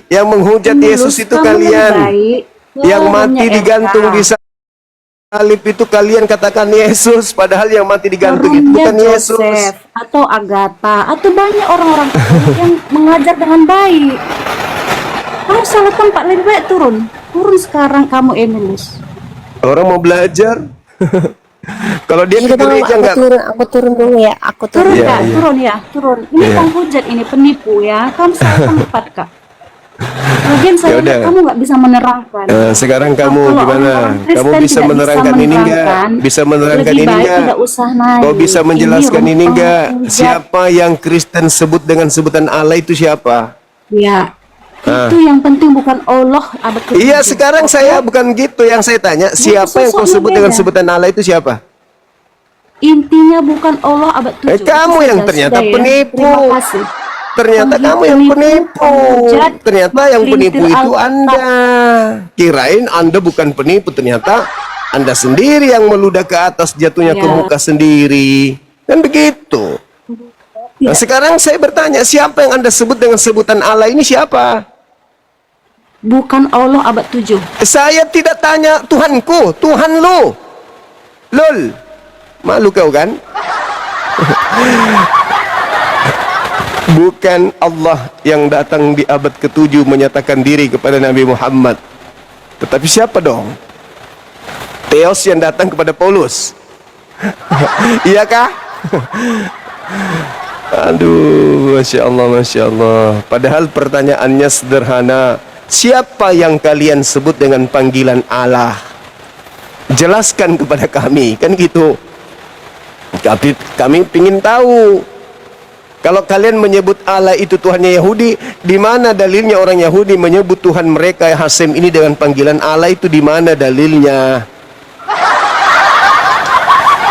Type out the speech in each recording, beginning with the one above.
Yang menghujat Yesus itu kalian. Yang mati digantung di salib itu kalian katakan Yesus, padahal yang mati digantung itu bukan Yesus. Atau Agatha, atau banyak orang-orang Katolik yang mengajar dengan baik. Kamu salah tempat, lebih baik turun sekarang kamu, Emilius. Orang mau belajar. Kalau dia ke gereja enggak? Aku turun dulu ya. Turun. Ini penghujat, ini penipu ya. Kamu salah tempat, Kak. Lagian saya kamu nggak bisa menerangkan. Sekarang kamu gimana? Kamu bisa menerangkan ini enggak? Bisa menerangkan ini enggak? Kau bisa menjelaskan ini enggak? Siapa yang Kristen sebut dengan sebutan Allah itu siapa? Ya, itu yang penting bukan Allah abad ke-7. Iya, sekarang saya bukan gitu yang saya tanya. Siapa yang kau sebut dengan sebutan Allah itu siapa? Intinya bukan Allah abad 7. Kamu yang ternyata penipu. Terima kasih. Ternyata kamu yang penipu. Ternyata yang penipu itu Anda. Kirain Anda bukan penipu, ternyata Anda sendiri yang meludah ke atas, jatuhnya ke muka sendiri. Kan begitu. Nah, sekarang saya bertanya, siapa yang Anda sebut dengan sebutan Allah ini siapa? Bukan Allah abad 7. Saya tidak tanya Tuhanku, Tuhan lu. Lol. Malu kau kan? Bukan Allah yang datang di abad ke-7 menyatakan diri kepada Nabi Muhammad. Tetapi siapa dong? Theos yang datang kepada Paulus. Iya kah? Aduh, Masya Allah, Masya Allah. Padahal pertanyaannya sederhana. Siapa yang kalian sebut dengan panggilan Allah? Jelaskan kepada kami, kan gitu. Tapi kami ingin tahu. Kalau kalian menyebut Allah itu Tuhannya Yahudi, di mana dalilnya orang Yahudi menyebut Tuhan mereka Hasem ini dengan panggilan Allah itu, di mana dalilnya?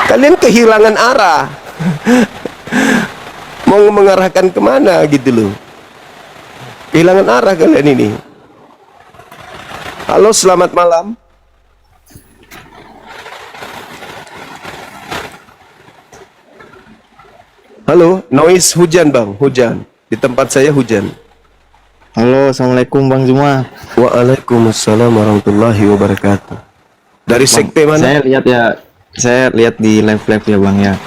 Kalian kehilangan arah. Mau mengarahkan kemana gitu loh. Kehilangan arah kalian ini. Halo, selamat malam. Halo, noise hujan bang, hujan. Di tempat saya hujan. Halo, assalamualaikum Bang Zuma. Waalaikumsalam warahmatullahi wabarakatuh. Dari sekte mana? Saya lihat di live ya Bang ya.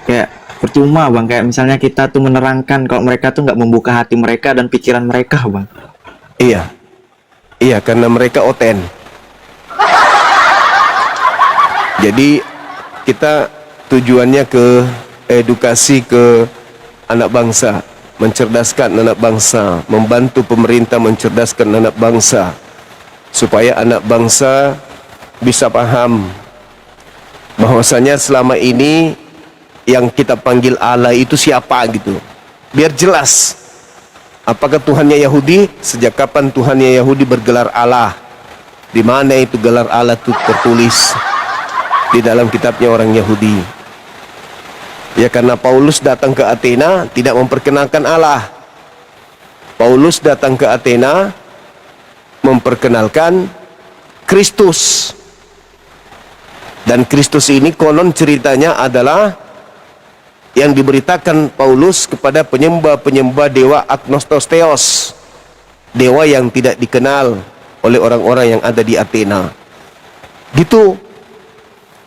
Kayak percuma Bang, kayak misalnya kita tuh menerangkan kalau mereka tuh nggak membuka hati mereka dan pikiran mereka Bang. Iya, karena mereka oten. Jadi kita tujuannya ke edukasi ke anak bangsa, mencerdaskan anak bangsa, membantu pemerintah mencerdaskan anak bangsa, supaya anak bangsa bisa paham bahwasanya selama ini yang kita panggil Allah itu siapa gitu. Biar jelas, apakah Tuhannya Yahudi? Sejak kapan Tuhannya Yahudi bergelar Allah? Di mana itu gelar Allah itu tertulis? Di dalam kitabnya orang Yahudi. Ya, karena Paulus datang ke Athena tidak memperkenalkan Allah. Paulus datang ke Athena memperkenalkan Kristus. Dan Kristus ini konon ceritanya adalah yang diberitakan Paulus kepada penyembah-penyembah dewa agnostos theos, dewa yang tidak dikenal oleh orang-orang yang ada di Athena. Gitu.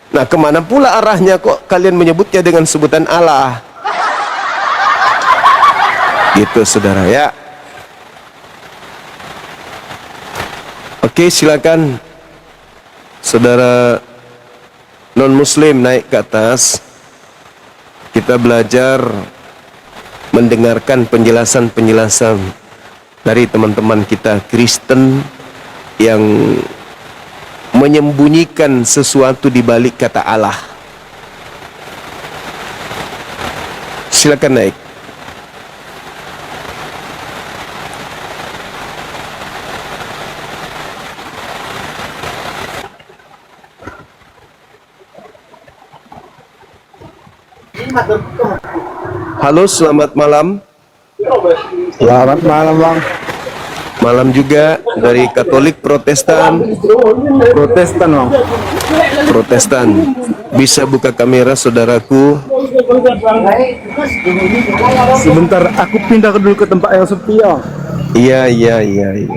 Nah, kemana pula arahnya kok kalian menyebutnya dengan sebutan Allah? Gitu, saudara ya. Oke, silakan saudara non-muslim naik ke atas. Kita belajar mendengarkan penjelasan-penjelasan dari teman-teman kita Kristen yang menyembunyikan sesuatu di balik kata Allah. Silakan naik. Halo, selamat malam. Selamat malam Bang. Malam juga dari Katolik Protestan. Protestan Bang. Protestan. Bisa buka kamera saudaraku. Sebentar, aku pindah dulu ke tempat yang sepi ya. Iya, iya, iya, iya.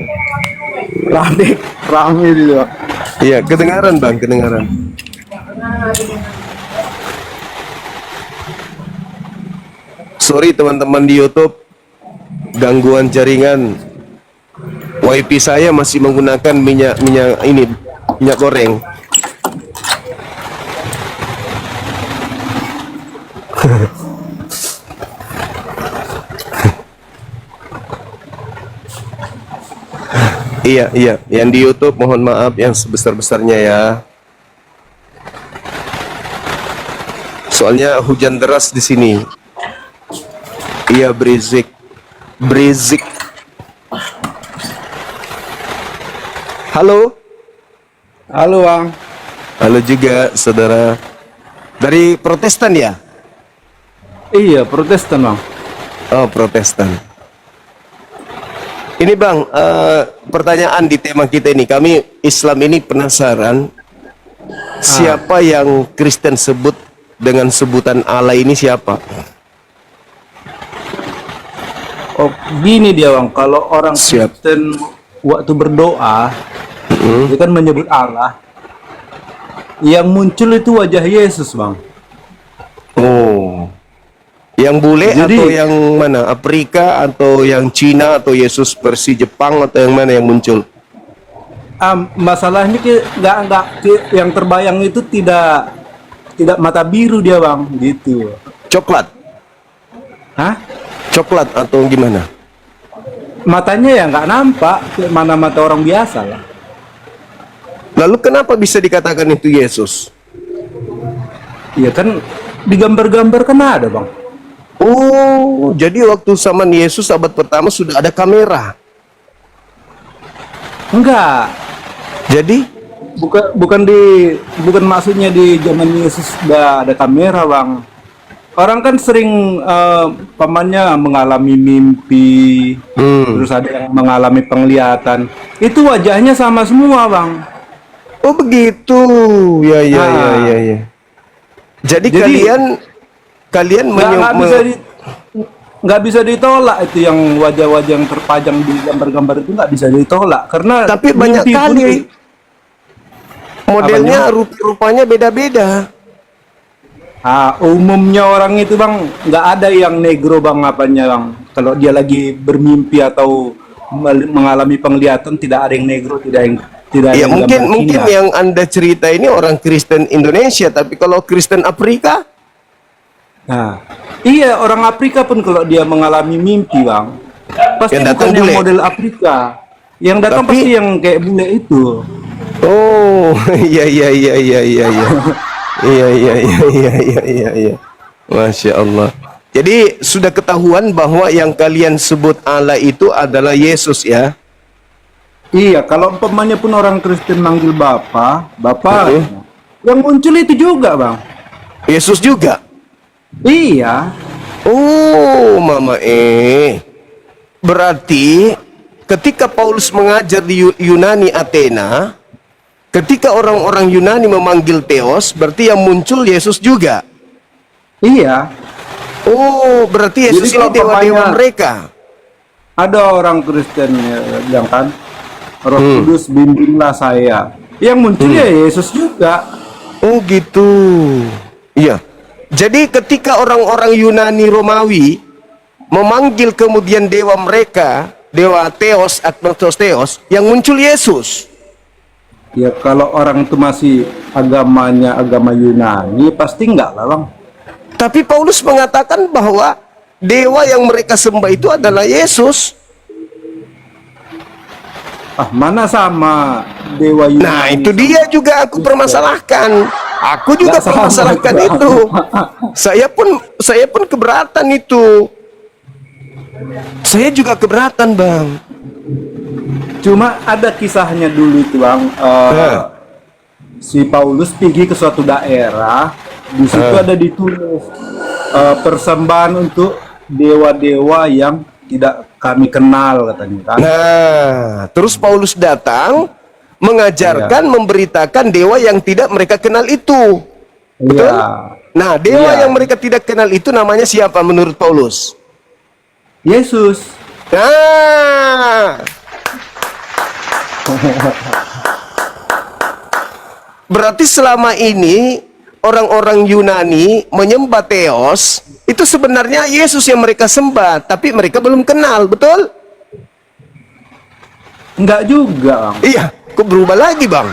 Rame di bang. Iya, kedengaran bang, kedengaran. Sorry teman-teman di YouTube, gangguan jaringan. WiFi saya masih menggunakan minyak goreng. Iya, iya, yang di YouTube mohon maaf yang sebesar-besarnya ya. Soalnya hujan deras di sini. Iya, berisik. Berisik. Halo. Halo bang. Halo juga, saudara. Dari Protestan ya? Iya Protestan bang. Oh, Protestan. Ini bang, pertanyaan di tema kita ini. Kami Islam ini penasaran, siapa yang Kristen sebut dengan sebutan Allah ini siapa? Oh gini dia bang, kalau orang Siap. Kristen waktu berdoa, dia kan menyebut Allah. Yang muncul itu wajah Yesus bang. Oh, yang bule Jadi- atau yang mana? Afrika atau yang Cina atau Yesus versi Jepang atau yang mana yang muncul? Masalahnya yang terbayang itu tidak mata biru dia bang, gitu. Coklat, Hah? coklat atau gimana? Matanya ya nggak nampak, kayak mana mata orang biasa lah. Lalu kenapa bisa dikatakan itu Yesus? Iya kan, di gambar-gambar kan ada bang. Oh, jadi waktu zaman Yesus abad pertama sudah ada kamera. Enggak, Jadi, bukan maksudnya di zaman Yesus udah ada kamera bang. Orang kan sering pamannya mengalami mimpi, terus ada yang mengalami penglihatan. Itu wajahnya sama semua bang. oh begitu. Ya, ya, ya, Ah. ya, ya. Jadi Jadi, kalian nggak bisa ditolak itu yang wajah-wajah yang terpajang di gambar-gambar itu nggak bisa ditolak karena tapi banyak mimpi pun kali modelnya rupanya beda-beda. umumnya orang itu bang nggak ada yang negro bang apanya bang. Kalau dia lagi bermimpi atau mengalami penglihatan tidak ada yang negro, tidak ada Ya yang gambar mungkin Cina. yang Anda cerita ini orang Kristen Indonesia, tapi kalau Kristen Afrika, Nah, iya orang Afrika pun kalau dia mengalami mimpi bang, pasti Yang datang bukan yang bule. model Afrika. Yang datang Tapi- pasti yang kayak bule itu. oh iya iya iya iya iya iya iya iya iya iya iya iya, Masya Allah. Jadi sudah ketahuan bahwa yang kalian sebut Allah itu adalah Yesus ya. Iya, kalau umpamanya pun orang Kristen manggil Bapak, yang muncul itu juga bang. Yesus juga. Iya, Oh, Mama berarti ketika Paulus mengajar di Yunani Athena, ketika orang-orang Yunani memanggil Theos, berarti yang muncul Yesus juga. iya. Oh, berarti Yesus Jadi ini kalau dewa-dewa umpamanya- mereka. Ada orang Kristen yang kan, Roh Kudus bimbinglah saya. Yang muncul ya Yesus juga. Oh, gitu. Iya. Jadi ketika orang-orang Yunani Romawi memanggil kemudian dewa mereka, dewa Theos atau Theos, yang muncul Yesus. Ya kalau orang itu masih agamanya agama Yunani, pasti enggak lah bang. Tapi Paulus mengatakan bahwa dewa yang mereka sembah itu adalah Yesus. Mana sama dewa Yunani? Nah, itu dia juga aku permasalahkan. Aku juga Nggak sama, permasalahkan Bang. itu. Saya pun keberatan itu. Saya juga keberatan, Bang. Cuma ada kisahnya dulu itu bang. Si Paulus pergi ke suatu daerah, di situ ada ditulis persembahan untuk dewa-dewa yang tidak kami kenal katanya kan. Nah, terus Paulus datang mengajarkan, memberitakan dewa yang tidak mereka kenal itu. Betul? Iya. Nah, dewa Iya. yang mereka tidak kenal itu namanya siapa menurut Paulus? Yesus. Nah, berarti selama ini orang-orang Yunani menyembah Theos, itu sebenarnya Yesus yang mereka sembah, tapi mereka belum kenal, betul? Enggak juga, Bang. Iya, kok berubah lagi, Bang?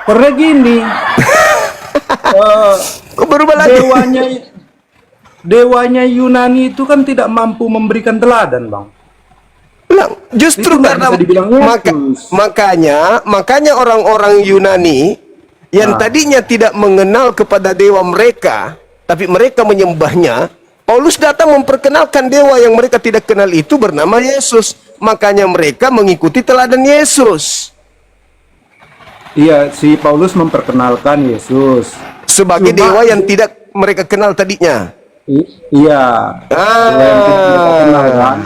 Karena gini, Kok berubah lagi? dewanya Yunani itu kan tidak mampu memberikan teladan, Bang. Lah, justru Itu nggak karena bisa dibilang Yesus. makanya orang-orang Yunani yang tadinya tidak mengenal kepada dewa mereka, tapi mereka menyembahnya, Paulus datang memperkenalkan dewa yang mereka tidak kenal itu bernama Yesus. Makanya mereka mengikuti teladan Yesus Iya, si Paulus memperkenalkan Yesus sebagai Cuma- dewa yang tidak mereka kenal tadinya. Iya. Dewa yang tidak mereka kenal, kan.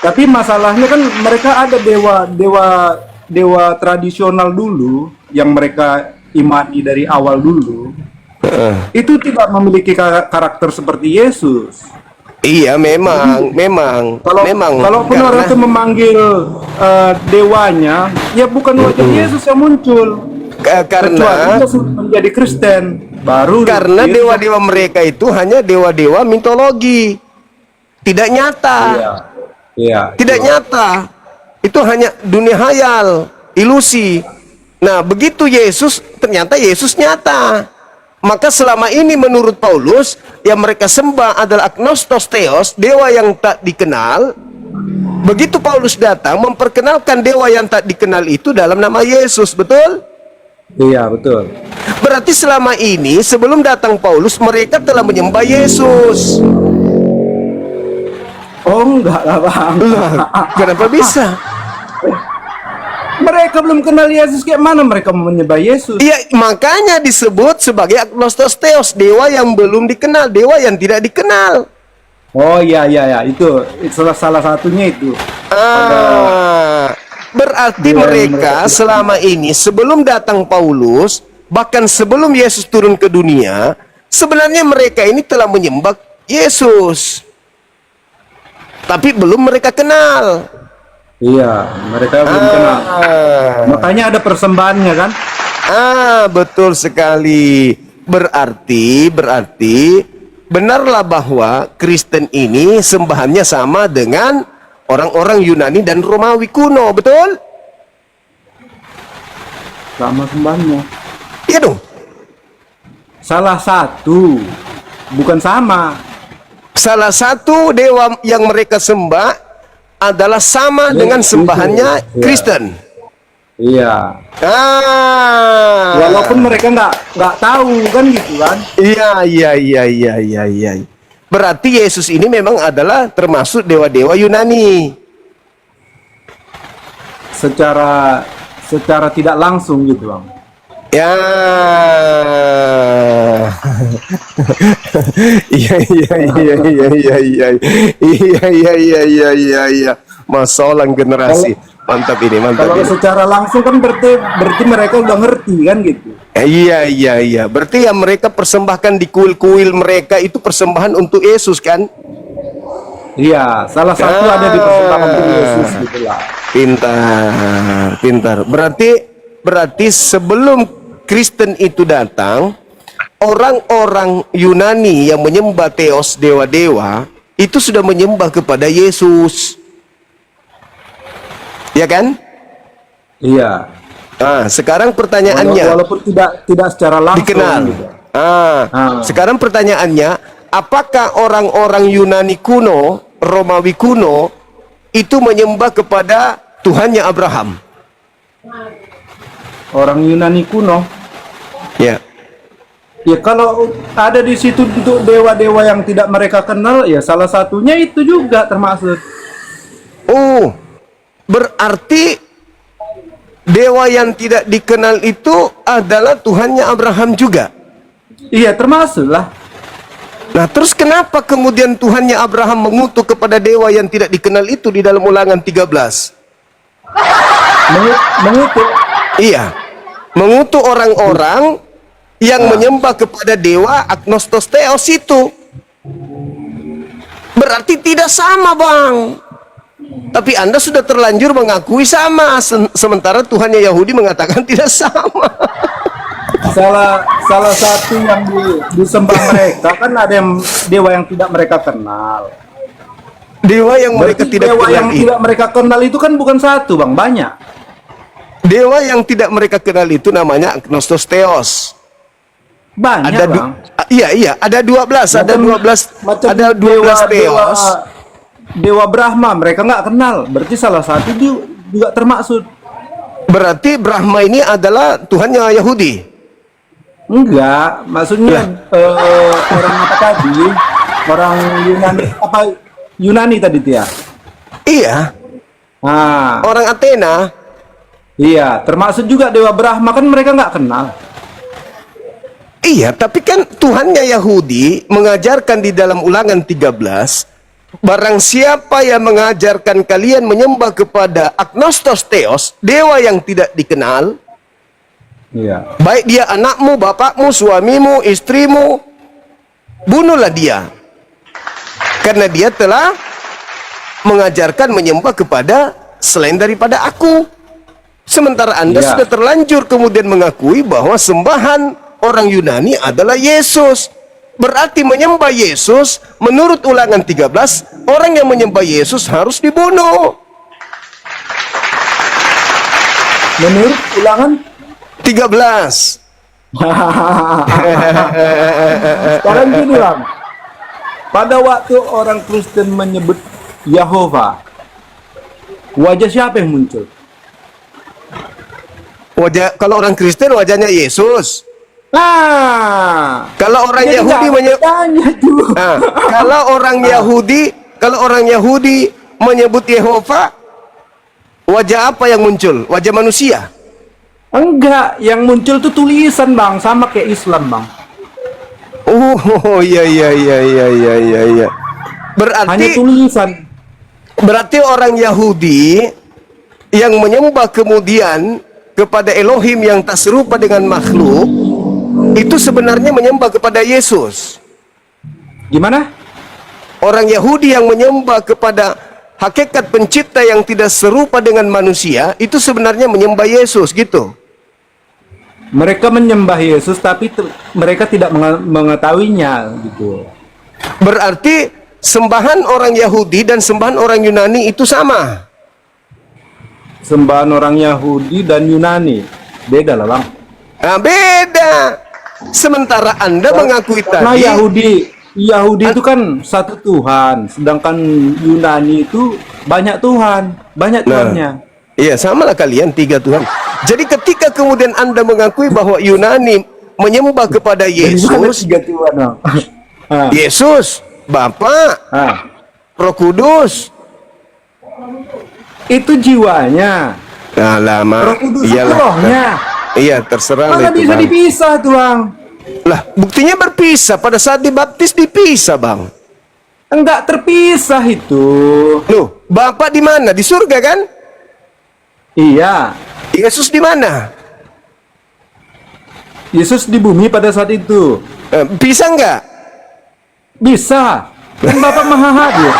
Tapi masalahnya kan mereka ada dewa tradisional dulu yang mereka imani dari awal dulu. Itu tidak memiliki karakter seperti Yesus. Iya, memang. Kalaupun Karena- orang itu memanggil dewanya, ya bukan wajah Yesus yang muncul. Kecuali karena dia sudah menjadi Kristen, baru karena Yesus- dewa-dewa mereka itu hanya dewa-dewa mitologi, tidak nyata. Iya. Tidak nyata. Itu hanya dunia hayal, ilusi. Nah, begitu Yesus, ternyata Yesus nyata. Maka selama ini menurut Paulus, yang mereka sembah adalah agnostos theos, dewa yang tak dikenal. Begitu Paulus datang memperkenalkan dewa yang tak dikenal itu dalam nama Yesus, betul? Iya, betul. Berarti selama ini sebelum datang Paulus mereka telah menyembah Yesus. Oh, enggak lah, Bang. Kenapa bisa? Mereka belum kenal Yesus, kayak mana mereka mau menyembah Yesus? Iya, makanya disebut sebagai agnostos theos, dewa yang belum dikenal, dewa yang tidak dikenal. Oh iya, itu salah satunya itu. Berarti Dewa yang mereka mereka selama ini sebelum datang Paulus, bahkan sebelum Yesus turun ke dunia, sebenarnya mereka ini telah menyembah Yesus, tapi belum mereka kenal. Iya, mereka belum kenal. Makanya ada persembahannya, kan? Betul sekali. Berarti benarlah bahwa Kristen ini sembahannya sama dengan orang-orang Yunani dan Romawi kuno, betul? Sama sembahnya. Iya dong. Salah satu, bukan sama. Salah satu dewa yang mereka sembah adalah sama dengan sembahannya Iya. Kristen. Iya. Walaupun mereka nggak tahu, kan gitu kan? Iya. Berarti Yesus ini memang adalah termasuk dewa-dewa Yunani. Secara tidak langsung gitu, Bang. Ya. Iya. Masalah generasi. Mantap ini. Kalau secara langsung kan berarti mereka udah ngerti, kan gitu. Iya. Berarti yang mereka persembahkan di kuil-kuil mereka itu persembahan untuk Yesus, kan? Iya, salah satu ada di persembahan untuk Yesus gitulah. Pintar. Berarti sebelum Kristen itu datang, orang-orang Yunani yang menyembah Theos, dewa-dewa, itu sudah menyembah kepada Yesus. Ya kan? Iya. Sekarang pertanyaannya, Walaupun tidak secara langsung dikenal. gitu. Sekarang pertanyaannya, apakah orang-orang Yunani kuno, Romawi kuno, itu menyembah kepada Tuhannya Abraham? Orang Yunani kuno, Ya. ya kalau ada di situ untuk dewa-dewa yang tidak mereka kenal, ya salah satunya itu juga termasuk. Oh, berarti dewa yang tidak dikenal itu adalah Tuhannya Abraham juga. Iya, termasuk lah. Nah, terus kenapa kemudian Tuhannya Abraham mengutuk kepada dewa yang tidak dikenal itu di dalam Ulangan 13? Mengutuk. Iya, mengutuk orang-orang yang menyembah kepada dewa agnostos theos itu. Berarti tidak sama, Bang. Tapi Anda sudah terlanjur mengakui sama, sementara Tuhannya Yahudi mengatakan tidak sama. Salah satu yang disembah mereka kan ada yang dewa yang tidak mereka kenal. Dewa yang mereka Berarti tidak dewa kenal yang tidak mereka kenal itu kan bukan satu, Bang, banyak. Dewa yang tidak mereka kenal itu namanya Agnostos Theos. Banyak, Ada Bang. iya, ada 12, ada 12, ada 12 Theos. Dewa Brahma mereka nggak kenal, berarti salah satu juga termaksud. Berarti Brahma ini adalah Tuhannya Yahudi. Enggak, maksudnya orang apa tadi? Orang Yunani apa Yunani tadi dia? Iya, Nah, orang Athena. iya, termasuk juga Dewa Brahma kan mereka nggak kenal. Iya, tapi kan Tuhannya Yahudi mengajarkan di dalam Ulangan 13, barang siapa yang mengajarkan kalian menyembah kepada Agnostos Theos, dewa yang tidak dikenal, Iya. baik dia anakmu, bapakmu, suamimu, istrimu, bunuhlah dia. Karena dia telah mengajarkan menyembah kepada selain daripada aku. Sementara Anda Iya. sudah terlanjur kemudian mengakui bahwa sembahan orang Yunani adalah Yesus. Berarti menyembah Yesus menurut Ulangan 13, orang yang menyembah Yesus harus dibunuh. Menurut Ulangan 13. sekarang gini, Bang. Pada waktu orang Kristen menyebut Yahova, wajah siapa yang muncul? Kalau orang Kristen wajahnya Yesus. Nah, Kalau orang jadi Yahudi nggak tanya tuh. Kalau orang Yahudi menyebut Yehova, wajah apa yang muncul? Wajah manusia. Enggak, yang muncul tuh tulisan, Bang, sama kayak Islam, Bang. Oh, iya. Hanya Berarti tulisan. orang Yahudi yang menyembah kemudian kepada Elohim yang tak serupa dengan makhluk, itu sebenarnya menyembah kepada Yesus. Gimana? Orang Yahudi yang menyembah kepada hakikat pencipta yang tidak serupa dengan manusia, itu sebenarnya menyembah Yesus, gitu. Mereka menyembah Yesus tapi mereka tidak mengetahuinya gitu. Berarti sembahan orang Yahudi dan sembahan orang Yunani itu sama. Sembahan orang Yahudi dan Yunani beda lah, Bang. Nah, beda. Sementara Anda mengakui Karena tadi Yahudi itu kan satu Tuhan, sedangkan Yunani itu banyak Tuhan, banyak Tuhannya. iya, samalah kalian 3 Tuhan. Jadi ketika kemudian Anda mengakui bahwa Yunani menyembah kepada Dari mana Yesus, 3 Tuhan, Bang? Yesus, Bapa, Roh Kudus. Itu jiwanya. Nah, lama. Roh Kudus itu rohnya. Iya, terserah lah Mana itu, bisa Bang. dipisah tuh, Bang? Lah, buktinya berpisah. Pada saat dibaptis dipisah, Bang. Enggak terpisah itu. Loh, Bapak di mana? Di surga kan? Iya. Yesus di mana? Yesus di bumi pada saat itu. Bisa nggak? Bisa. Kan Bapak Maha Hadir.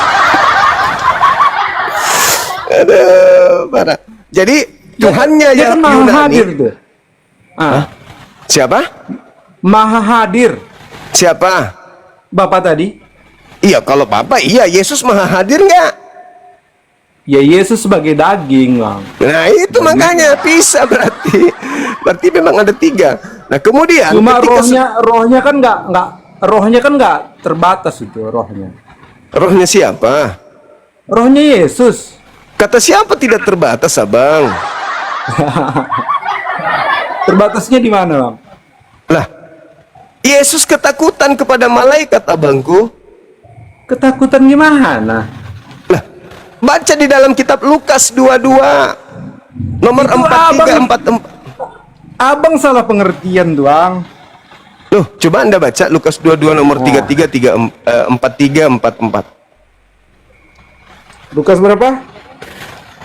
Aduh, parah. Jadi Tuhannya Dia yang kan Maha Yunani. Hadir tuh. Siapa? Maha Hadir. Siapa? Bapak tadi. Iya, kalau Bapak, iya. Yesus Maha Hadir nggak? Ya Yesus sebagai daging, Bang. Nah, itu makanya bisa berarti. Berarti memang ada 3. Nah, kemudian Cuma ketika rohnya kan nggak terbatas itu rohnya. rohnya siapa? Rohnya Yesus. Kata siapa tidak terbatas, Abang? Terbatasnya di mana, Bang? Lah, Yesus ketakutan kepada malaikat, abangku. Ketakutan gimana? Lah, baca di dalam kitab Lukas 22 nomor Itu 4344. Abang salah pengertian tuh, Bang. Loh, coba Anda baca Lukas 22 nomor 4344. Lukas berapa?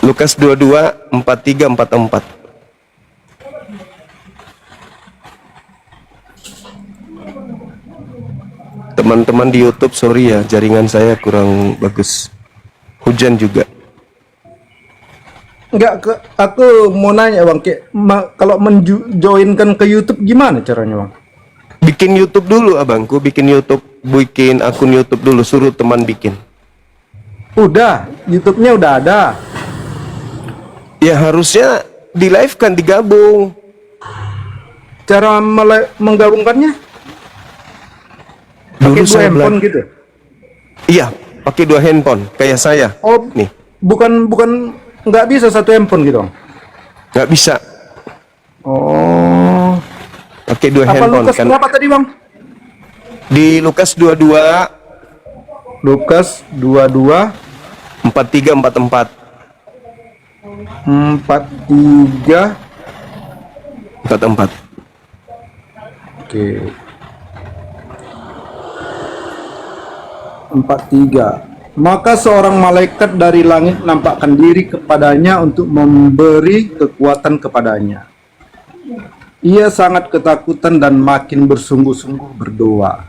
Lukas 22 4344. Teman-teman di YouTube, sorry ya, jaringan saya kurang bagus. Hujan juga. Enggak, aku mau nanya bang, kayak kalau menjoinkan ke YouTube gimana caranya bang? Bikin YouTube dulu abangku, bikin YouTube, bikin akun YouTube dulu, suruh teman bikin. Udah, YouTube-nya udah ada. Ya harusnya di live kan, digabung. Cara menggabungkannya? Dulu Pakai dua saya handphone gitu? Iya, pakai 2 handphone kayak saya. Oh, Nih, bukan nggak bisa satu handphone gitu bang? nggak bisa. Oh. Pakai 2 Apa handphone Lukas kan. berapa tadi bang? Di Lukas 22 Lukas 22 43 44 43. 44. Oke. 43. Maka seorang malaikat dari langit nampakkan diri kepadanya untuk memberi kekuatan kepadanya. Ia sangat ketakutan dan makin bersungguh-sungguh berdoa.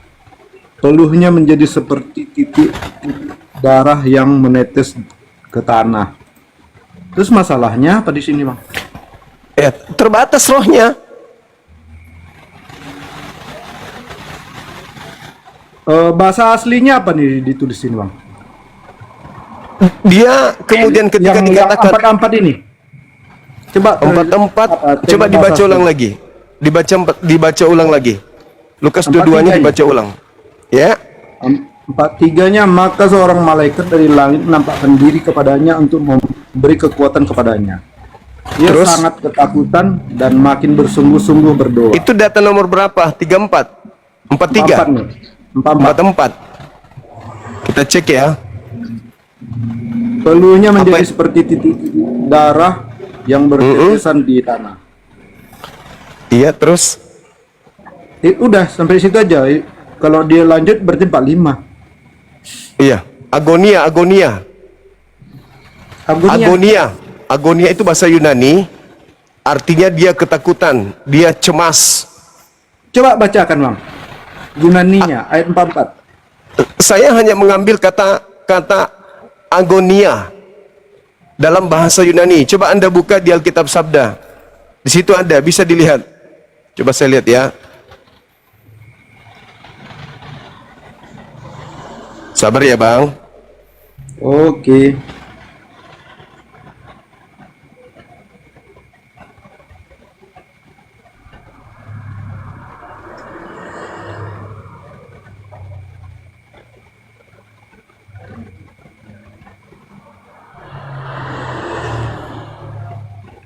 Peluhnya menjadi seperti titik darah yang menetes ke tanah. Terus masalahnya apa di sini, Bang? Ya, terbatas rohnya. Bahasa aslinya apa nih ditulis ini, Bang? Dia kemudian ketika yang dikatakan empat ini. Coba 44, coba dibaca ulang lagi. Dibaca ulang lagi. Lukas 22-nya 43 dibaca ulang. Ya. 43-nya, maka seorang malaikat dari langit menampakkan diri kepadanya untuk memberi kekuatan kepadanya. Ia Terus? sangat ketakutan dan makin bersungguh-sungguh berdoa. Itu data nomor berapa? 34. 43. 44 nih. 44. 44. Kita cek ya. Peluhnya menjadi Apa? seperti titik darah yang bertetesan di tanah. Iya, terus Udah sampai situ aja. Kalau dia lanjut berarti 45. iya, agonia. Agonia itu bahasa Yunani, artinya dia ketakutan, dia cemas. Coba bacakan, Bang. Yunaninya ayat 44. Saya hanya mengambil kata agonia dalam bahasa Yunani. Coba Anda buka di Alkitab Sabda. Di situ ada, bisa dilihat. Coba saya lihat ya. Sabar ya, Bang. Oke.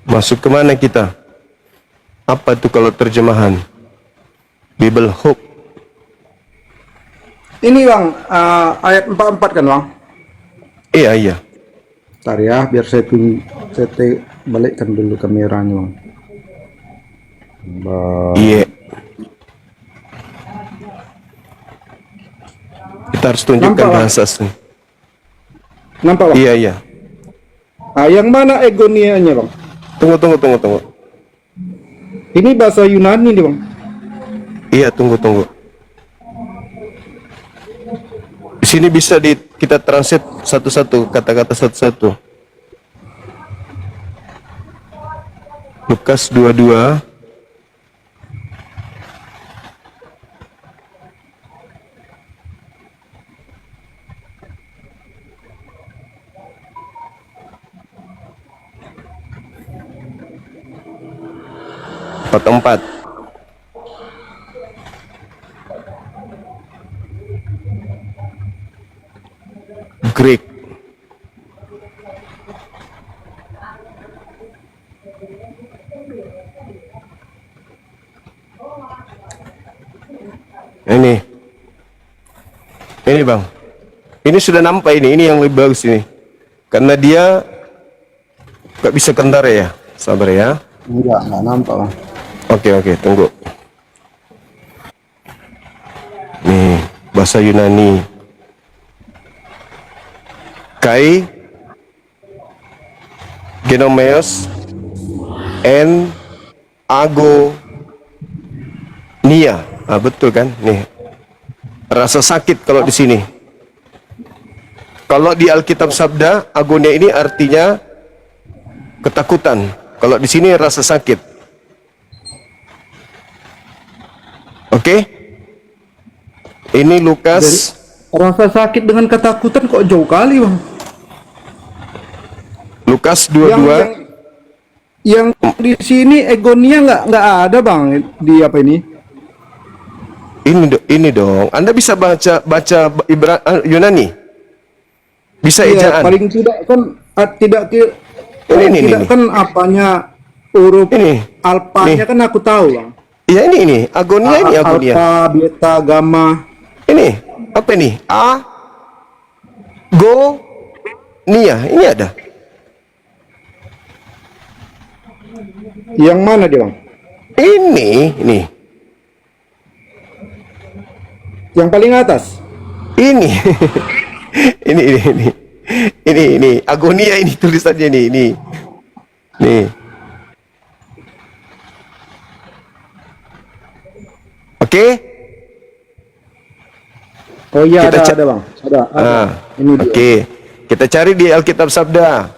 Masuk kemana kita? Apa itu kalau terjemahan? Bible Hope. Ini, Bang, ayat 44 kan, Bang? Iya. Ntar ya, biar saya balikkan dulu kameranya, Bang. Iya. Kita harus tunjukkan Nampak, Bang? bahasa asli. Nampak, Bang? Iya. Yang mana egonianya, Bang? Tunggu. Ini bahasa Yunani nih, Bang. Iya, tunggu. Di sini bisa kita translate satu-satu, kata-kata satu-satu. Lukas 22. Empat. Greek. Ini Bang. Ini sudah nampak ini yang lebih bagus ini. Karena dia nggak bisa kentar ya. Sabar ya. Enggak nampak, Bang. Oke, tunggu. Nih, bahasa Yunani. Kai Genomeos and Agonia. Betul kan? Nih. Rasa sakit kalau di sini. Kalau di Alkitab Sabda, agonia ini artinya ketakutan. Kalau di sini rasa sakit. Oke? Ini Lukas. Rasa sakit dengan ketakutan kok jauh kali, Bang. Lukas 22. Yang di sini Egonia nggak ada, Bang, di apa ini? Ini dong. Anda bisa baca Yunani. Bisa Iya, ejaan. paling tidak kan Ini. tidak kan apanya huruf Ini. alfanya Nih. kan aku tahu, Bang. Ya ini agonia ini agonia. Alfa, beta, gamma. Ini apa ini? A Go Nia. Ini ada. Yang mana dia, Bang? Ini. Yang paling atas. Ini. ini agonia ini tulisannya ini. Nih. Oke? Oh iya, Kita ada, Bang. Ada. Ah, Ini dia. Oke. Kita cari di Alkitab Sabda.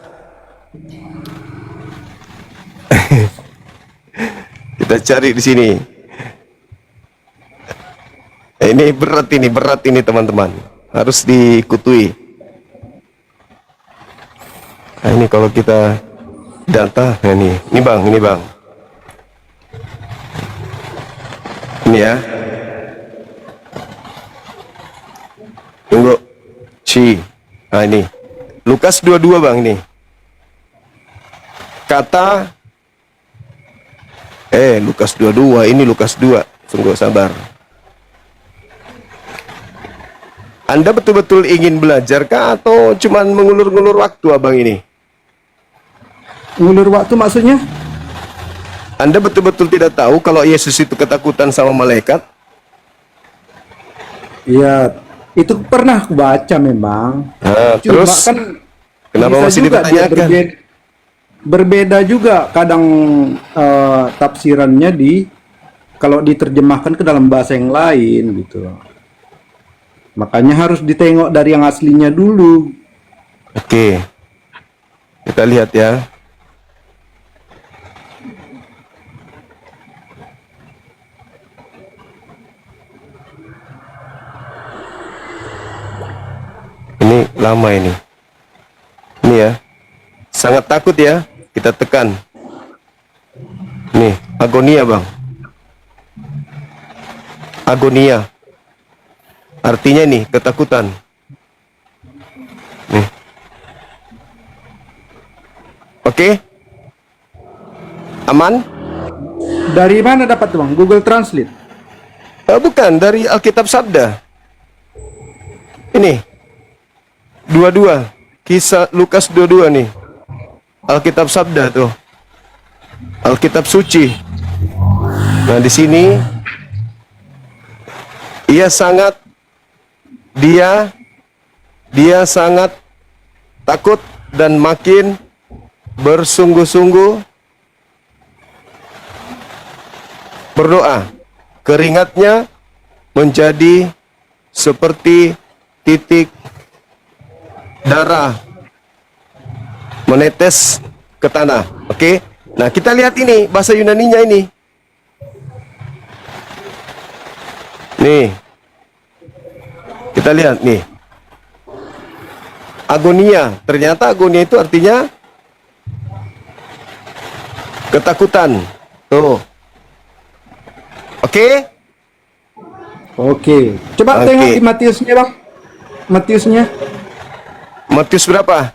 Kita cari di sini. Ini berat ini teman-teman. Harus dikutui. Nah, ini kalau kita data, nah ini bang. Ini ya. Tunggu. Nah ini. Lukas 22 bang ini. Kata Lukas 22, ini Lukas 2. Tunggu sabar. Anda betul-betul ingin belajar kah atau cuman mengulur-ngulur waktu abang ini? Ngulur waktu maksudnya? Anda betul-betul tidak tahu kalau Yesus itu ketakutan sama malaikat? Iya, itu pernah aku baca memang. Nah, Cuma terus kan kenapa bisa masih juga dia dipertanyakan? berbeda juga kadang tafsirannya kalau diterjemahkan ke dalam bahasa yang lain gitu. Makanya harus ditengok dari yang aslinya dulu. Oke. Kita lihat ya. Ini lama ini. Ini ya. Sangat takut ya. Kita tekan. Nih, agonia, Bang. Agonia. Artinya nih, ketakutan. Nih. Oke? Aman? Dari mana dapat tuh, Bang? Google Translate. Bukan, dari Alkitab Sabda. Ini. 22. Kisah Lukas 22 nih. Alkitab Sabda tuh. Alkitab suci. Nah, di sini dia sangat takut dan makin bersungguh-sungguh berdoa. Keringatnya menjadi seperti titik darah menetes ke tanah. Oke. Nah, kita lihat ini bahasa Yunaninya ini. Nih. Kita lihat nih. Agonia. Ternyata agonia itu artinya ketakutan. Tuh. Oke? Oke. Coba Oke. tengok di Matiusnya, Bang. Matiusnya. Matius berapa?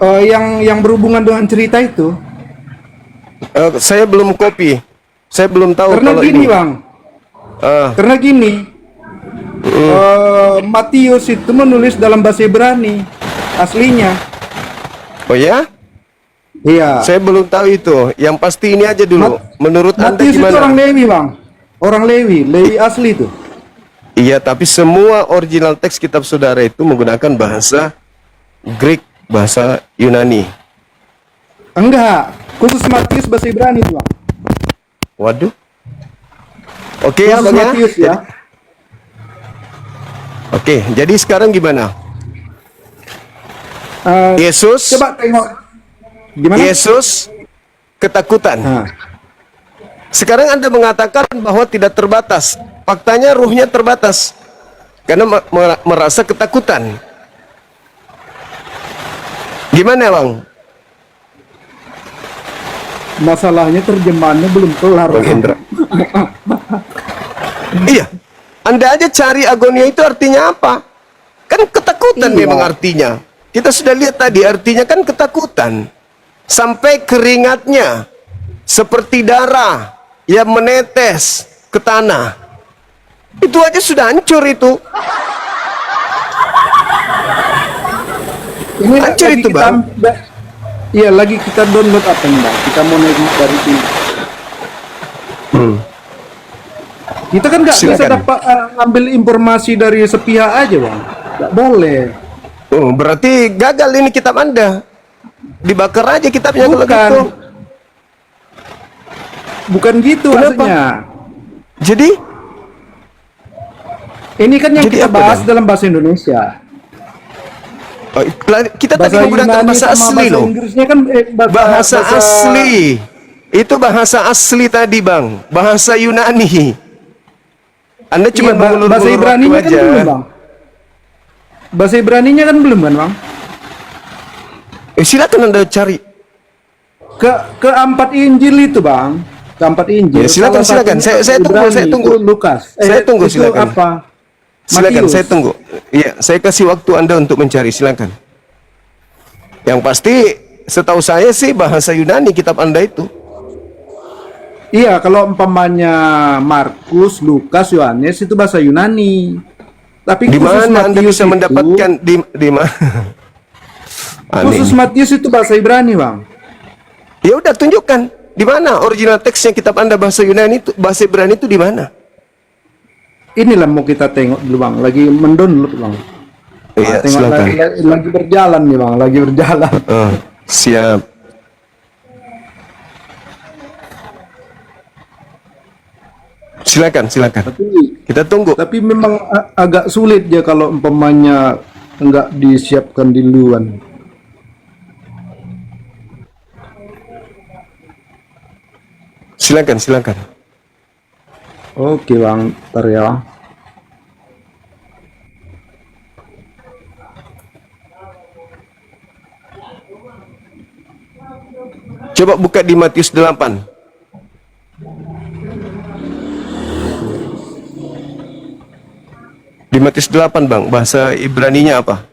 Yang berhubungan dengan cerita itu. Saya belum copy. Saya belum tahu Karena kalau gini, ini. Bang. Karena gini. Matius itu menulis dalam bahasa Ibrani aslinya. Oh ya? Iya. Saya belum tahu itu. Yang pasti ini aja dulu. Menurut Anda Matius itu orang gimana? Lewi, Bang. Orang Lewi asli itu. Iya, tapi semua original teks kitab saudara itu menggunakan bahasa Greek, bahasa Yunani. Enggak, khusus Matius bahasa Ibrani itu, Bang. Waduh. Oke ya, Khusus Bang ya. Matius ya. Oke, jadi sekarang gimana? Eh, Yesus coba tengok Gimana? Yesus ketakutan. Nah, Sekarang Anda mengatakan bahwa tidak terbatas. Faktanya ruhnya terbatas. Karena merasa ketakutan. Gimana Bang? masalahnya terjemahannya belum kelar. Bang Hendra. Iya. Anda aja cari agonia itu artinya apa? Kan ketakutan Iya. memang artinya. Kita sudah lihat tadi artinya kan ketakutan. Sampai keringatnya seperti darah yang menetes ke tanah. Itu aja sudah hancur itu. Ini Hancur lagi itu, kita, Bang. Iya, lagi kita download apa nih, Bang? Kita mau naik dari sini. Kita kan nggak bisa Silakan. dapat ngambil informasi dari sepihak aja, Bang. Nggak boleh. Oh, berarti gagal ini kitab Anda. Dibakar aja kitabnya kalau Bukan. gitu. Bukan gitu Kenapa? maksudnya. Jadi, Ini kan yang Jadi kita apa, bahas Bang? dalam bahasa Indonesia. oh, kita tadi menggunakan Yunani bahasa sama asli bahasa loh. Inggrisnya kan Bahasa asli. Itu bahasa asli tadi, Bang. Bahasa Yunani. Anda cuma Iya, bahasa mengulur-ulur waktu Ibraninya kan aja. belum, Bang. Bahasa Ibraninya kan belum kan, Bang? Silakan Anda cari. Keempat Injil itu, Bang. Keempat Injil. Ya, silakan, Salah silakan. satunya Saya tunggu, Ibrani, saya tunggu. itu Lukas. Saya tunggu, itu silakan. apa? Silakan, Matius. saya tunggu. Iya, saya kasih waktu Anda untuk mencari, silakan. Yang pasti setahu saya sih bahasa Yunani kitab Anda itu. Iya, kalau umpamanya Markus, Lukas, Yohanes itu bahasa Yunani. Tapi Di khusus mana Anda Matius bisa itu- mendapatkan di mana? Aneh. Khusus Matius itu bahasa Ibrani, Bang. Ya udah tunjukkan di mana original teksnya kitab Anda bahasa Yunani itu, bahasa Ibrani itu di mana? Inilah mau kita tengok dulu, Bang. Lagi mendownload, Bang. Iya, Tengok silakan. lagi berjalan nih, Bang. Lagi berjalan. Siap. Silakan, silakan. Tapi Kita tunggu. Tapi memang agak sulit ya kalau umpamanya enggak disiapkan duluan. Silakan, silakan. Oke, Bang, ntar ya. Coba buka di Matius 8. Di Matius 8, Bang, bahasa Ibraninya apa?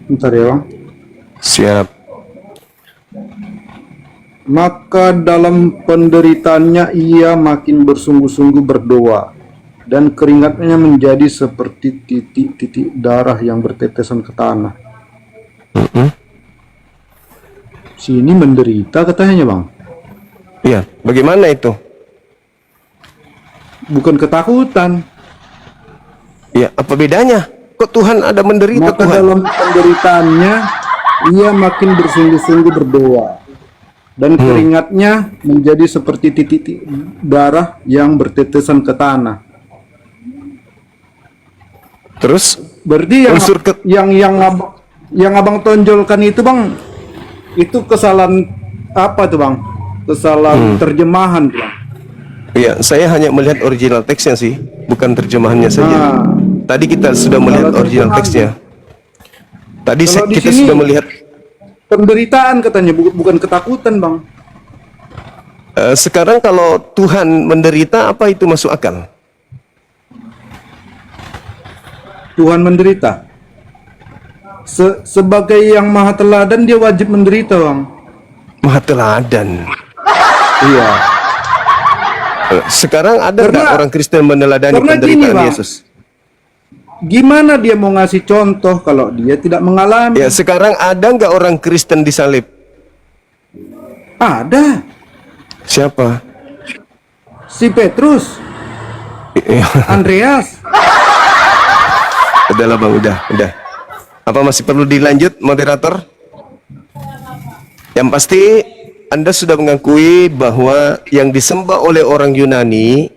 Ntar ya, Bang. Siap. Maka dalam penderitaannya ia makin bersungguh-sungguh berdoa, dan keringatnya menjadi seperti titik-titik darah yang bertetesan ke tanah. Sini menderita katanya, Bang. Iya, bagaimana itu? Bukan ketakutan. Ya, apa bedanya? Kok Tuhan ada menderita Maka Tuhan? dalam penderitaannya ia makin bersungguh-sungguh berdoa, dan keringatnya menjadi seperti titik darah yang bertetesan ke tanah. Terus Berarti yang Unsur ke- yang abang tonjolkan itu, Bang, itu kesalahan apa tuh, Bang? Kesalahan terjemahan tuh, Bang. ya, saya hanya melihat original teksnya sih, bukan terjemahannya saja. Nah, Tadi kita sudah melihat Kalau original terjemahan, teksnya. Tadi Kalau di kita sini- sudah melihat. penderitaan katanya, bukan ketakutan, Bang. Sekarang kalau Tuhan menderita, apa itu masuk akal? Tuhan menderita. Sebagai yang maha teladan dia wajib menderita, Bang. Maha teladan. Iya. Sekarang ada Karena- nggak orang Kristen meneladani karena gini, penderitaan Bang. Yesus? Gimana dia mau ngasih contoh kalau dia tidak mengalami? Ya, sekarang ada nggak orang Kristen disalib? Ada. Siapa? Si Petrus, Iya. Andreas. Udahlah Bang, udah. Apa masih perlu dilanjut, moderator? Yang pasti Anda sudah mengakui bahwa yang disembah oleh orang Yunani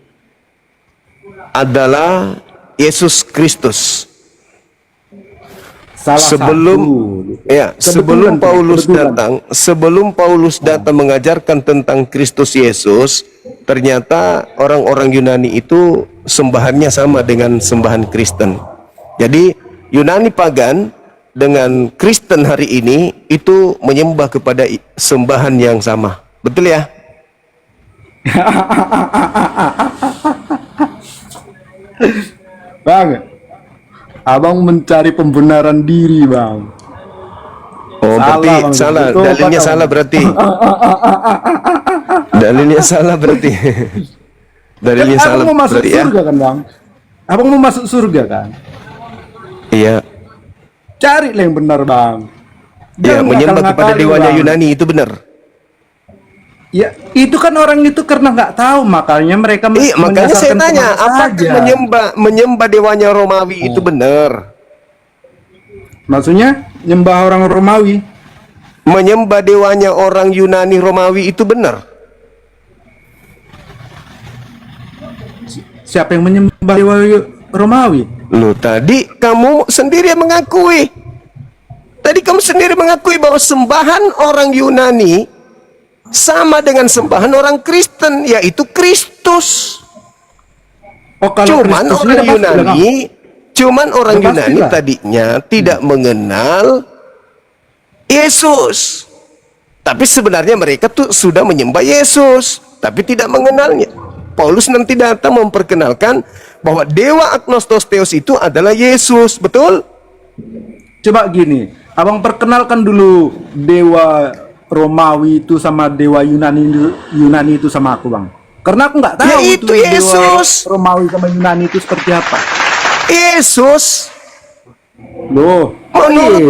adalah Yesus Kristus. salah sebelum satu. ya sebelum Kebetulan. sebelum Paulus datang mengajarkan tentang Kristus Yesus, ternyata orang-orang Yunani itu sembahannya sama dengan sembahan Kristen. Jadi Yunani pagan dengan Kristen hari ini itu menyembah kepada sembahan yang sama. Betul ya? Bang, abang mencari pembenaran diri, bang. Oh, berarti Bang. salah. Betul, Dalilnya Bang. salah berarti. Dalilnya salah berarti. Dalilnya Kan salah abang mau masuk berarti ya. surga kan, bang? Abang mau masuk surga kan? Iya. Cari lah yang benar, bang. Ya, Jangan menyembah kepada ngakal-ngakali, dewanya Bang. Yunani itu benar. Ya, itu kan orang itu karena nggak tahu, makanya mereka Makanya saya menyasarkan tanya, kemana apakah saja. menyembah dewanya Romawi itu benar? Maksudnya nyembah orang Romawi. Menyembah dewanya orang Yunani Romawi itu benar? Siapa yang menyembah dewa Romawi? Loh, tadi kamu sendiri yang mengakui. Tadi kamu sendiri mengakui bahwa sembahan orang Yunani sama dengan sembahan orang Kristen, yaitu Kristus. Oh, kalau Cuman Kristus orang ini pasti bilang, Yunani, cuman orang Udah Yunani pastilah. tadinya tidak mengenal Yesus. Tapi sebenarnya mereka tuh sudah menyembah Yesus, tapi tidak mengenalnya. Paulus nanti datang memperkenalkan bahwa dewa Agnostos Theos itu adalah Yesus, betul? coba gini, abang perkenalkan dulu dewa Romawi itu sama dewa Yunani itu sama aku, bang. Karena aku nggak tahu Ya, itu Yesus. dewa Romawi sama Yunani itu seperti apa. Yesus. Loh,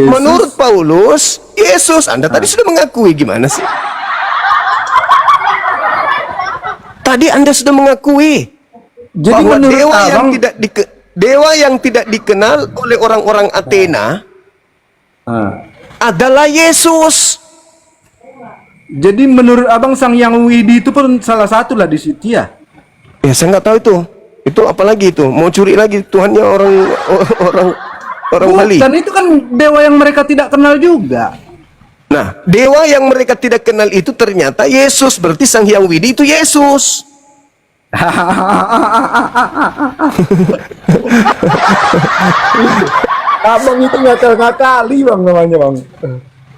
Menurut Paulus, Yesus. Anda tadi sudah mengakui, gimana sih? Tadi Anda sudah mengakui jadi bahwa menurut dewa yang abang, dewa yang tidak dikenal oleh orang-orang Athena adalah Yesus. jadi menurut abang Sang Yang Widi itu pun salah satu lah di situ ya. Ya, saya nggak tahu itu. Itu apalagi itu? Mau curi lagi Tuhannya orang Bali. Dan itu kan dewa yang mereka tidak kenal juga. Nah, dewa yang mereka tidak kenal itu ternyata Yesus. Berarti Sang Hyang Widi itu Yesus. Abang itu ngakal-ngakali, bang, namanya, bang.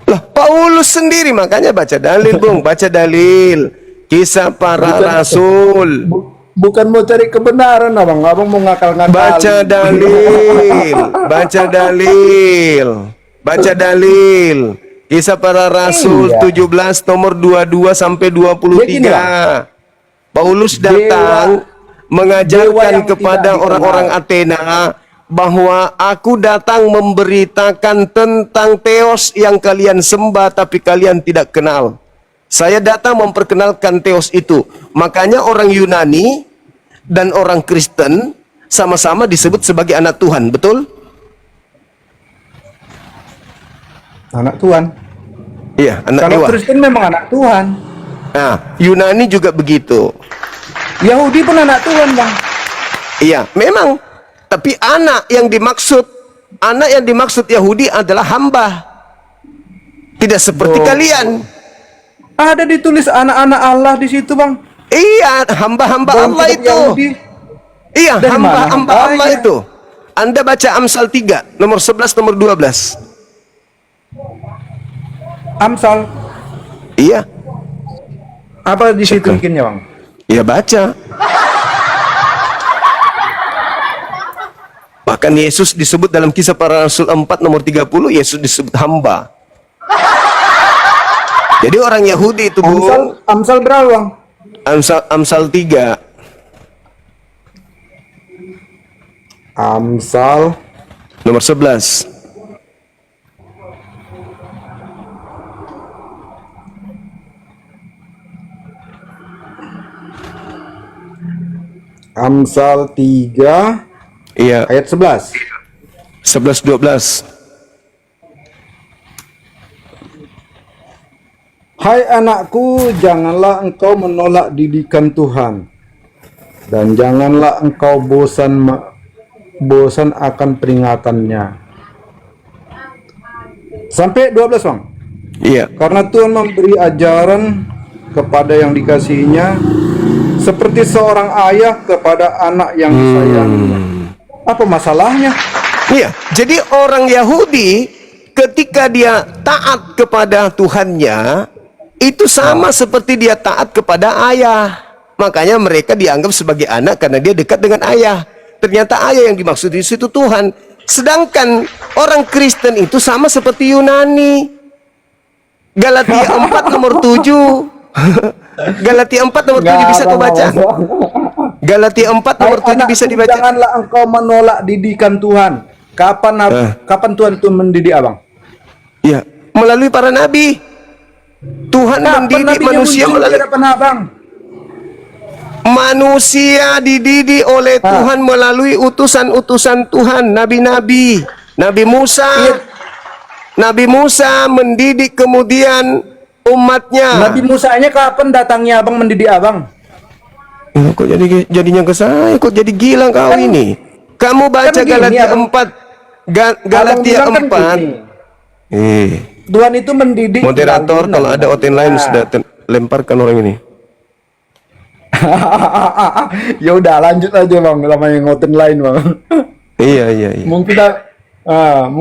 Lah, Paulus sendiri makanya baca dalil, Bung, baca dalil. Kisah para rasul. Bukan mau cari kebenaran, abang. Abang mau ngakal-ngakali. Baca dalil, baca dalil, baca dalil. Kisah para rasul Iya. 17 nomor 22 sampai 23. Ya, Paulus datang dewa mengajarkan yang kepada tidak orang-orang Athena bahwa aku datang memberitakan tentang Theos yang kalian sembah tapi kalian tidak kenal. Saya datang memperkenalkan Theos itu. Makanya orang Yunani dan orang Kristen sama-sama disebut sebagai anak Tuhan, betul? Anak Tuhan. Iya, anak Kalau dewa. Kristen memang anak Tuhan. Nah, Yunani juga begitu. Yahudi pun anak Tuhan, bang. Iya, memang. Tapi anak yang dimaksud Yahudi adalah hamba. Tidak seperti kalian. Ada ditulis anak-anak Allah di situ, bang. Iya, hamba-hamba Dalam Allah kitab itu. Yahudi. Iya, Dari mana hamba-hamba Allah hambanya? itu. Anda baca Amsal 3, nomor 11, nomor 12. Amsal. Iya, Apa di situ bikinnya, bang? iya baca. Bahkan Yesus disebut dalam Kisah Para Rasul 4 nomor 30, Yesus disebut hamba. Jadi orang Yahudi itu, Bung, Amsal berapa, bang? Amsal 3. Amsal Nomor 11. Amsal 3 Iya, ayat 11. 11 12. Hai anakku, janganlah engkau menolak didikan Tuhan, dan janganlah engkau bosan akan peringatannya. Sampai 12 bang. Iya. Karena Tuhan memberi ajaran kepada yang dikasihinya seperti seorang ayah kepada anak yang disayanginya. Apa masalahnya? Iya, jadi orang Yahudi ketika dia taat kepada Tuhannya itu sama seperti dia taat kepada ayah. Makanya mereka dianggap sebagai anak karena dia dekat dengan ayah. Ternyata ayah yang dimaksud di situ Tuhan. Sedangkan orang Kristen itu sama seperti Yunani. Galatia 4 nomor 7. Galatia 4 nomor 7 bisa kau baca. Galatia 4 nomor 7 bisa dibaca. Janganlah engkau menolak didikan Tuhan. Kapan Tuhan itu mendidik abang? Ya, melalui para nabi. Tuhan mendidik manusia melalui abang. Manusia dididik oleh Tuhan melalui utusan-utusan Tuhan, nabi-nabi. Nabi Musa. Nabi Musa mendidik kemudian umatnya. Nabi Musanya kapan datangnya abang mendidik abang? Kok jadinya ke saya? Kok jadi gila kau ini? Kamu baca Galatia 4. Galatia 4. Tuhan itu mendidik. Moderator, kalau ada OTN lain sudah lemparkan orang ini. Ya udah lanjut aja bang, namanya ngoten lain bang. Iya. Mungkin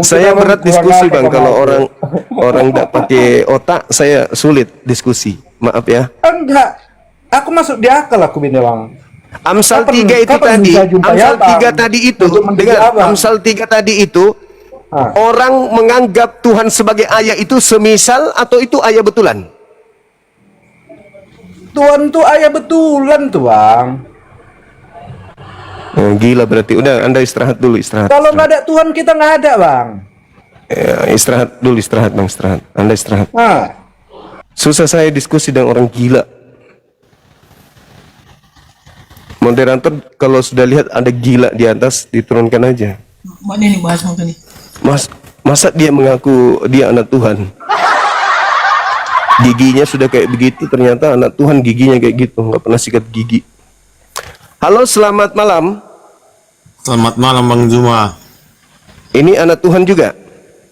saya berat diskusi bang, kalau orang tidak pakai otak saya sulit diskusi. Maaf ya. Enggak, aku masuk di akal aku bini bang. Amsal 3 itu tadi, Amsal 3 tadi itu, dengan Amsal 3 tadi itu, orang menganggap Tuhan sebagai ayah itu semisal atau itu ayah betulan? Tuhan tuh ayah betulan tuh bang. Gila berarti. Udah, Anda istirahat dulu, istirahat. Kalau nggak ada Tuhan kita nggak ada bang. Istirahat dulu, istirahat bang, istirahat. Anda istirahat. Susah saya diskusi dengan orang gila. Moderator, kalau sudah lihat ada gila di atas, diturunkan aja. Mana nih bahas nih? Masa dia mengaku dia anak Tuhan? Giginya sudah kayak begitu, ternyata anak Tuhan giginya kayak gitu, nggak pernah sikat gigi. Halo, selamat malam. Selamat malam Bang Juma. Ini anak Tuhan juga?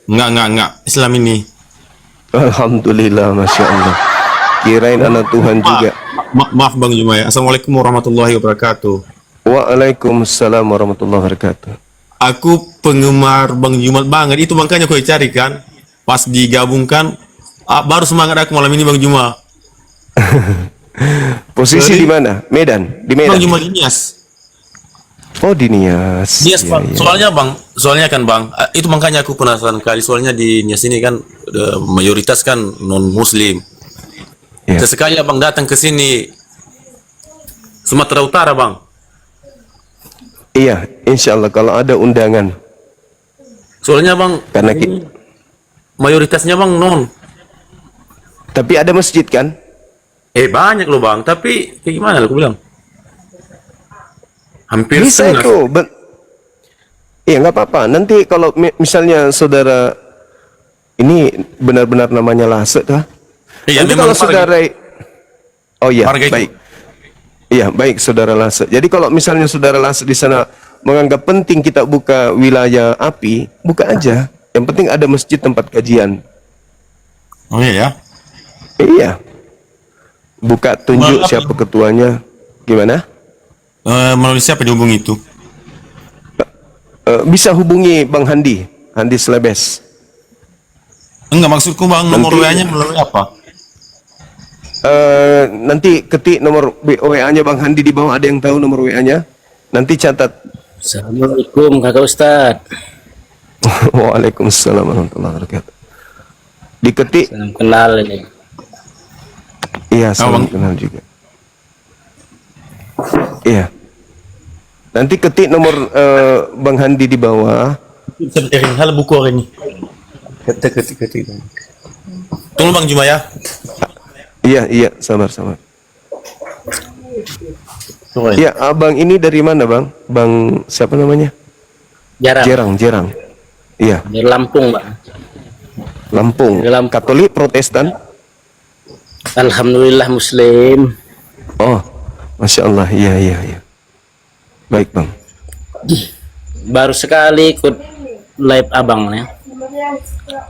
Enggak. Islam ini. Alhamdulillah, Masya Allah. Kirain anak Tuhan juga. Maaf Bang Juma ya. Assalamualaikum warahmatullahi wabarakatuh. Waalaikumsalam warahmatullahi wabarakatuh. Aku penggemar Bang Jumat banget. Itu makanya aku cari kan. Pas digabungkan, baru semangat aku malam ini Bang Juma. Posisi di mana? Medan? Di Medan? Bang Juma di Nias. Oh, di Nias. Nias Bang. Ya. Soalnya kan Bang, itu makanya aku penasaran kali. Soalnya di Nias ini kan mayoritas kan non Muslim. Ya. Sesekali abang datang ke sini Sumatera Utara bang. Iya, insya Allah kalau ada undangan. Soalnya bang, Karena mayoritasnya bang non. Tapi ada masjid kan? Banyak loh bang. Tapi kayak gimana aku bilang? Hampir Bisa setengah. itu. Iya nggak apa-apa. Nanti kalau misalnya saudara ini benar-benar namanya Lase kah? Iya, Nanti memang kalau saudara, oh iya, Marga itu. baik. Iya, baik saudara Lase. Jadi kalau misalnya saudara Lase di sana menganggap penting kita buka wilayah api, buka aja. Yang penting ada masjid tempat kajian. Oh iya ya. Iya. Buka, tunjuk siapa ketuanya. Gimana? Melalui siapa dihubungi itu? Bisa hubungi Bang Handi, Handi Slebes. Enggak, maksudku bang, nomor Nanti- WA-nya melalui apa? Nanti ketik nomor WA-nya Bang Handi di bawah, ada yang tahu nomor WA-nya? Nanti catat. Assalamualaikum kakak Ustad. Waalaikumsalam warahmatullahi wabarakatuh. Diketik. Salam kenal ini. Iya, salam Bang. kenal juga. Iya. Nanti ketik nomor Bang Handi di bawah. Sebentar, hal buku hari ini. Ketik. Tunggu bang Juma ya. Iya, sabar. Tunggu ya. Iya, abang ini dari mana bang? Bang siapa namanya? Jarang. Jerang. Iya, Dari Lampung mbak. Lampung. Dari Lampung. Katolik, Protestan. Alhamdulillah Muslim. Oh, masya Allah. Iya. Baik bang. Baru sekali ikut live abang ya.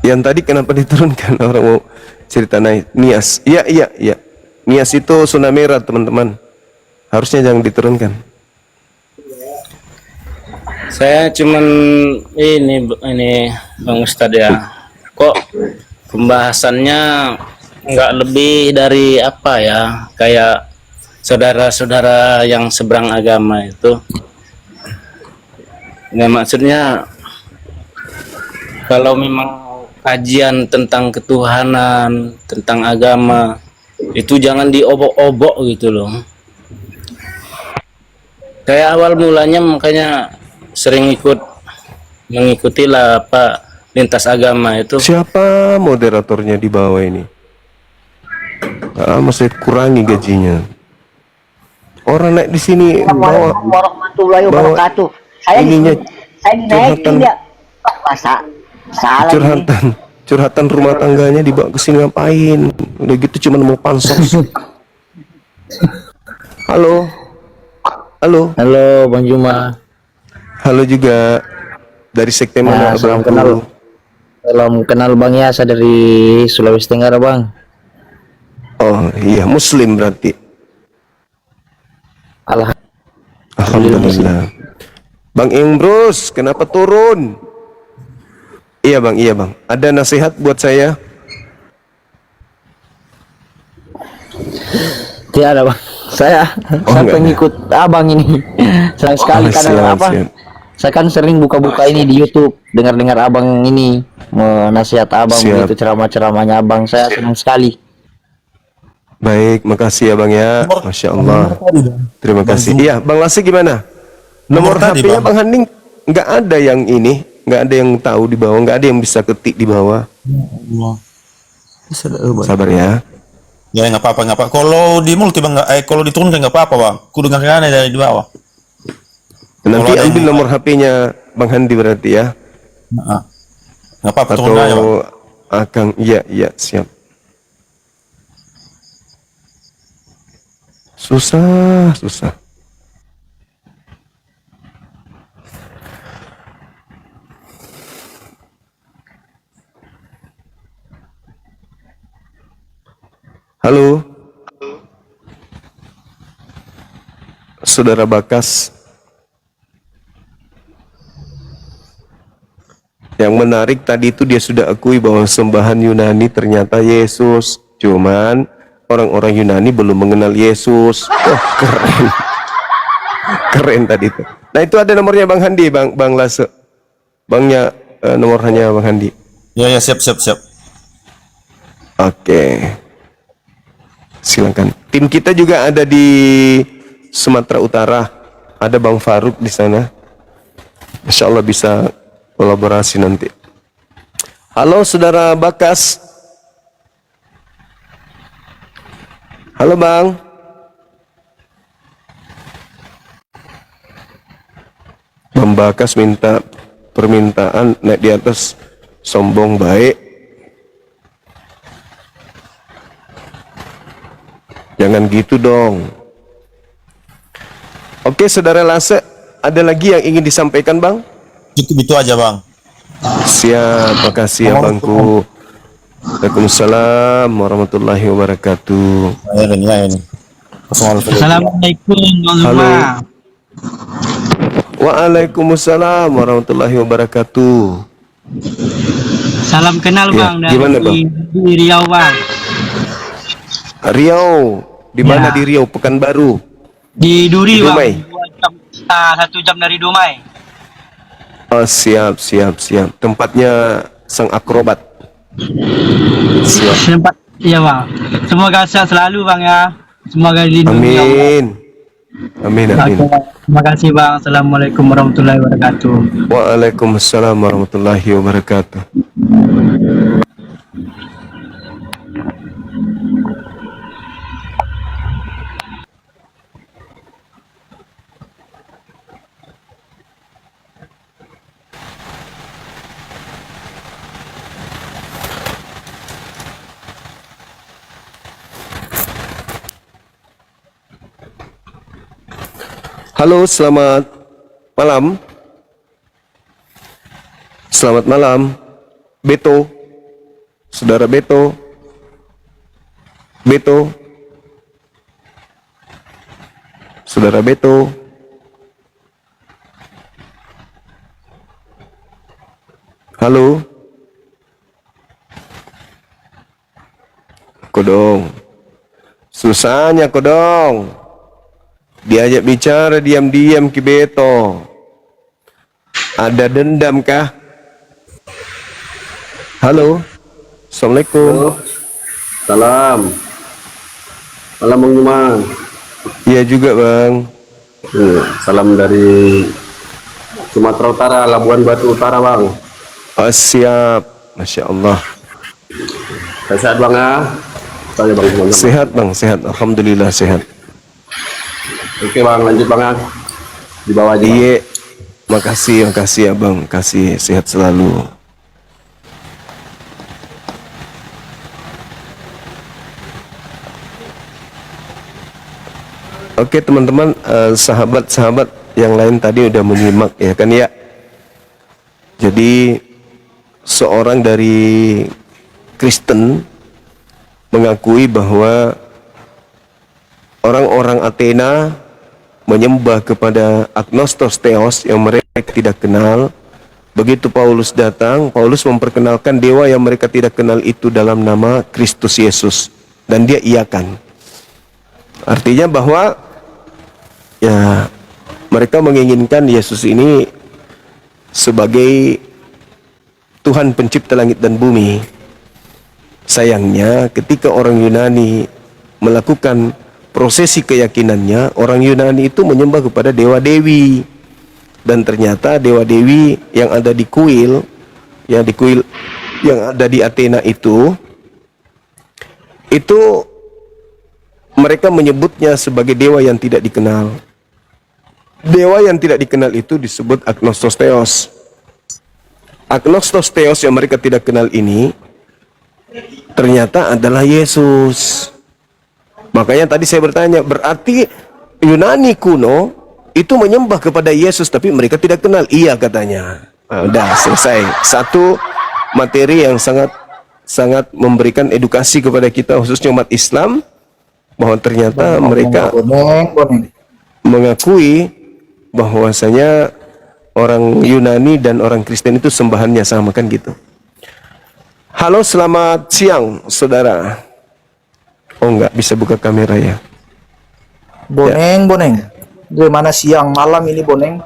Yang tadi kenapa diturunkan? Orang mau cerita naik Nias. Iya, iya, iya. Nias itu zona merah, teman-teman. Harusnya jangan diturunkan. Saya cuman ini Bang Ustadz ya. Kok pembahasannya nggak lebih dari apa ya? Kayak saudara-saudara yang seberang agama itu. Nggak, maksudnya kalau memang kajian tentang ketuhanan, tentang agama, itu jangan diobok-obok gitu loh. Kayak awal mulanya makanya sering mengikuti lah apa lintas agama itu. Siapa moderatornya di bawah ini? Masih kurangi gajinya. Orang naik di sini bawa Assalamualaikum warahmatullahi bawa wabarakatuh. Saya ininya saya dinaikin curhatan. ya. Pak, masa salah ini. curhatan rumah tangganya dibawa ke sini ngapain? Udah gitu cuma mau pansos. Halo. Halo. Halo Bang Juma. Halo juga. Dari sekte mana, salam Abangku? kenal. Salam kenal Bang Yasa dari Sulawesi Tenggara Bang. Oh iya, Muslim berarti. Alhamdulillah. Bang Imbrus, kenapa turun? Iya bang, iya bang. Ada nasihat buat saya? Tidak ada Bang. Saya enggak pengikut abang ini. Senang sekali karena siap, apa? siap. Saya kan sering buka-buka ini di YouTube, dengar-dengar abang ini nasihat abang Siap. begitu, ceramah-ceramahnya abang. Saya senang sekali. Baik, makasih ya bang ya. Masya Allah. Terima kasih. Iya, bang Lasi gimana? Nomor Nomor tadi, HP-nya Bang. bang Handing nggak ada yang ini, nggak ada yang tahu di bawah, nggak ada yang bisa ketik di bawah. Sabar ya. Ya nggak apa-apa, nggak apa. Kalau di multi bang, kalau diturunkan nggak apa-apa bang. Kudu dengarkan dari di bawah. Nanti Kalau ada ambil yang- nomor HP-nya bang Handi berarti ya. Nah, nggak apa-apa, Atau turun aja bang. Akang, iya iya siap. Susah. Halo, Saudara Bakas. Yang menarik tadi itu dia sudah akui bahwa sembahan Yunani ternyata Yesus. Cuman orang-orang Yunani belum mengenal Yesus. Wah, keren. Keren tadi itu. Nah, itu ada nomornya Bang Handi, Bang Lase. Bangnya nomornya Bang Handi. Ya siap. Oke. Silakan. Tim kita juga ada di Sumatera Utara. Ada Bang Faruk di sana. Insya Allah bisa kolaborasi nanti. Halo Saudara Bakas. Halo Bang. Bang Bakas minta permintaan naik di atas, sombong baik. Jangan gitu dong. Oke Saudara Lase, ada lagi yang ingin disampaikan Bang? Cukup itu aja bang. Siap, makasih ya Bangku. Waalaikumsalam warahmatullahi wabarakatuh. Ya ini. Assalamualaikum Bang Halo. Zuma. Waalaikumsalam warahmatullahi wabarakatuh. Salam kenal Ya, Bang gimana, dari di Riau Bang. Riau, di mana Ya. di Riau? Pekanbaru. Di Duri Di Bang. Dumai. 1 jam dari Dumai. Oh, siap. Tempatnya sang akrobat. Siap. Sempat iya Bang. Semoga sehat selalu Bang ya. Semoga dilindungi Allah. Amin. Oke, terima kasih Bang. Assalamualaikum warahmatullahi wabarakatuh. Waalaikumsalam warahmatullahi wabarakatuh. Halo, selamat malam. Selamat malam. Beto, saudara Beto, saudara Beto. Halo, Kodong. Susahnya Kodong. Diajak bicara diam-diam Ki Beto. Ada dendam kah? Halo, Assalamualaikum. Salam. Salam Bang Juma. Iya juga Bang. Salam dari Sumatera Utara, Labuan Batu Utara Bang. Oh, siap, Masya Allah. Sehat Bang ya? Saya Bang Juma. Sehat Bang, sehat. Alhamdulillah sehat. Oke Bang, lanjut Bang ya. Di bawah aja. Bang. Iya, makasih ya Bang. Kasih sehat selalu. Oke teman-teman, sahabat-sahabat yang lain tadi udah menyimak ya kan ya. Jadi seorang dari Kristen mengakui bahwa orang-orang Athena menyembah kepada agnostos theos yang mereka tidak kenal. Begitu Paulus datang, Paulus memperkenalkan dewa yang mereka tidak kenal itu dalam nama Kristus Yesus, dan dia iakan. Artinya bahwa ya mereka menginginkan Yesus ini sebagai Tuhan pencipta langit dan bumi. Sayangnya ketika orang Yunani melakukan prosesi keyakinannya, orang Yunani itu menyembah kepada dewa-dewi. Dan ternyata dewa-dewi yang ada di kuil yang ada di Athena itu mereka menyebutnya sebagai dewa yang tidak dikenal. Dewa yang tidak dikenal itu disebut agnostos theos. Agnostos theos yang mereka tidak kenal ini ternyata adalah Yesus. Makanya tadi saya bertanya, berarti Yunani kuno itu menyembah kepada Yesus tapi mereka tidak kenal. Iya katanya. Udah selesai. Satu materi yang sangat memberikan edukasi kepada kita khususnya umat Islam, bahwa ternyata mereka mengakui bahwasanya orang Yunani dan orang Kristen itu sembahannya sama kan gitu. Halo, selamat siang saudara. Oh enggak bisa buka kamera ya. Boneng. Gimana siang malam ini Boneng?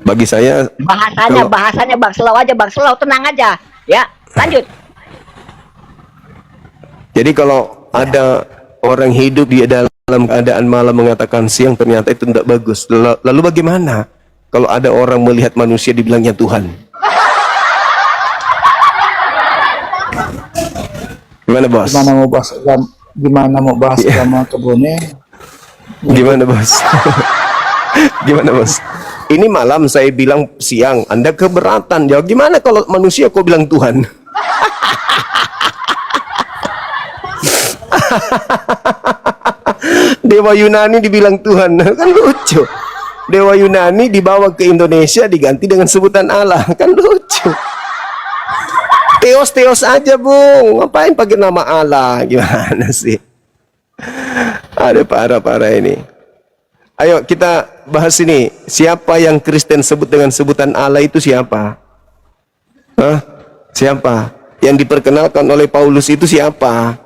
Bagi saya Bahasanya Bang Selau aja, Bang Selau, tenang aja. Ya, lanjut. Jadi kalau ada orang hidup di dalam keadaan malam mengatakan siang, ternyata itu tidak bagus. Lalu bagaimana kalau ada orang melihat manusia dibilangnya Tuhan? Gimana bos? Gimana mau bahas agama ke Boneng? Gimana bos? Gimana bos? Ini malam saya bilang siang, Anda keberatan. Jawab gimana kalau manusia kau bilang Tuhan? Dewa Yunani dibilang Tuhan, kan lucu. Dewa Yunani dibawa ke Indonesia diganti dengan sebutan Allah, kan lucu. Teos aja bung, ngapain pakai nama Allah? Gimana sih? Ada parah ini. Ayo kita bahas ini. Siapa yang Kristen sebut dengan sebutan Allah itu siapa? Hah? Siapa? Yang diperkenalkan oleh Paulus itu siapa?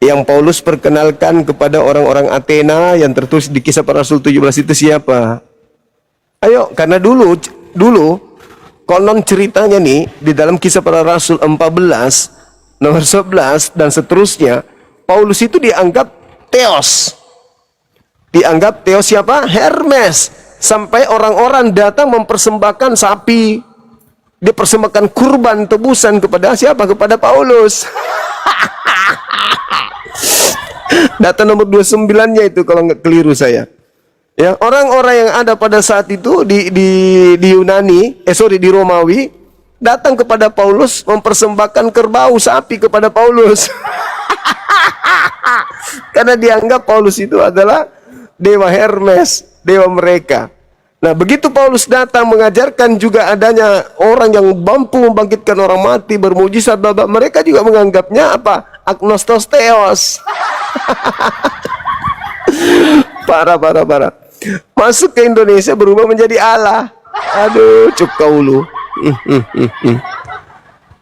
Yang Paulus perkenalkan kepada orang-orang Athena yang tertulis di Kisah Para Rasul 17 itu siapa? Ayo, karena dulu konon ceritanya nih di dalam Kisah Para Rasul 14 nomor 11 dan seterusnya, Paulus itu dianggap Theos. Dianggap Theos siapa? Hermes. Sampai orang-orang datang mempersembahkan sapi. Dia persembahkan kurban tebusan kepada siapa? Kepada Paulus. Data nomor 29-nya itu kalau nggak keliru saya. Ya, orang-orang yang ada pada saat itu di Yunani, di Romawi, datang kepada Paulus mempersembahkan kerbau sapi kepada Paulus. Karena dianggap Paulus itu adalah dewa Hermes, dewa mereka. Nah, begitu Paulus datang mengajarkan juga adanya orang yang mampu membangkitkan orang mati, bermujizat, mereka juga menganggapnya apa? Agnostos theos. Parah. Masuk ke Indonesia berubah menjadi Allah. Aduh, cuk kaulu.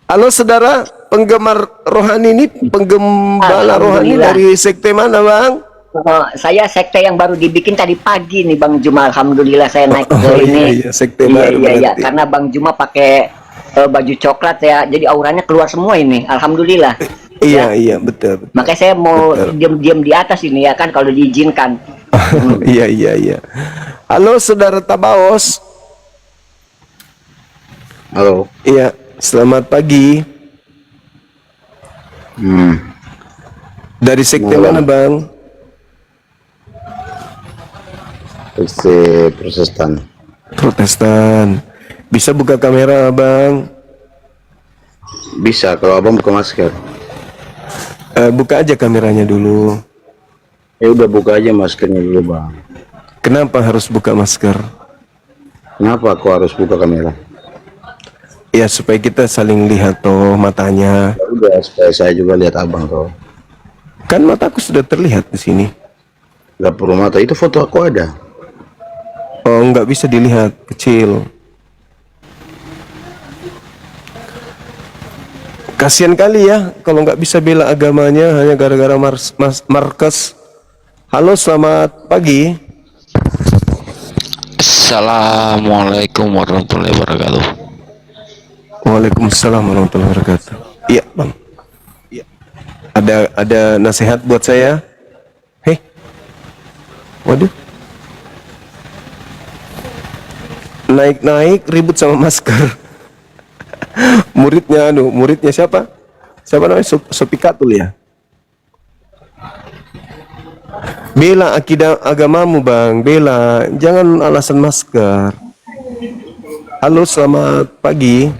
Halo saudara, penggemar rohani ini, penggembala rohani Alhamdulillah. dari sekte mana, Bang? Saya sekte yang baru dibikin tadi pagi nih Bang Juma. Alhamdulillah saya naik ke ini. Iya, sekte baru Iya, berarti. karena Bang Juma pakai baju coklat ya, jadi auranya keluar semua ini. Alhamdulillah. Iya, betul. Makanya saya mau Betul. diam-diam di atas ini ya kan kalau diizinkan. Iya. Halo saudara Tabaos. Halo. Iya, selamat pagi. Dari sekte mana, Bang? Sekte Protestan. Protestan. Bisa buka kamera, Bang? Bisa kalau abang buka masker. Buka aja kameranya dulu. Ya udah buka aja maskernya dulu bang. Kenapa harus buka masker? Kenapa aku harus buka kamera? Ya supaya kita saling lihat toh matanya. Ya udah supaya saya juga lihat abang toh. Kan mataku sudah terlihat di sini. Gak perlu mata, itu foto aku ada. Oh, nggak bisa dilihat, kecil. Kasihan kali ya kalau nggak bisa bela agamanya hanya gara-gara Marcus. Halo, selamat pagi. Assalamualaikum warahmatullahi wabarakatuh. Waalaikumsalam warahmatullahi wabarakatuh. Iya, Bang. Iya. Ada nasihat buat saya? Hei. Waduh. Naik ribut sama masker. Muridnya siapa? Siapa namanya? Sopikatul ya. Bela akidah agamamu, Bang. Bela, jangan alasan masker. Halo, selamat pagi.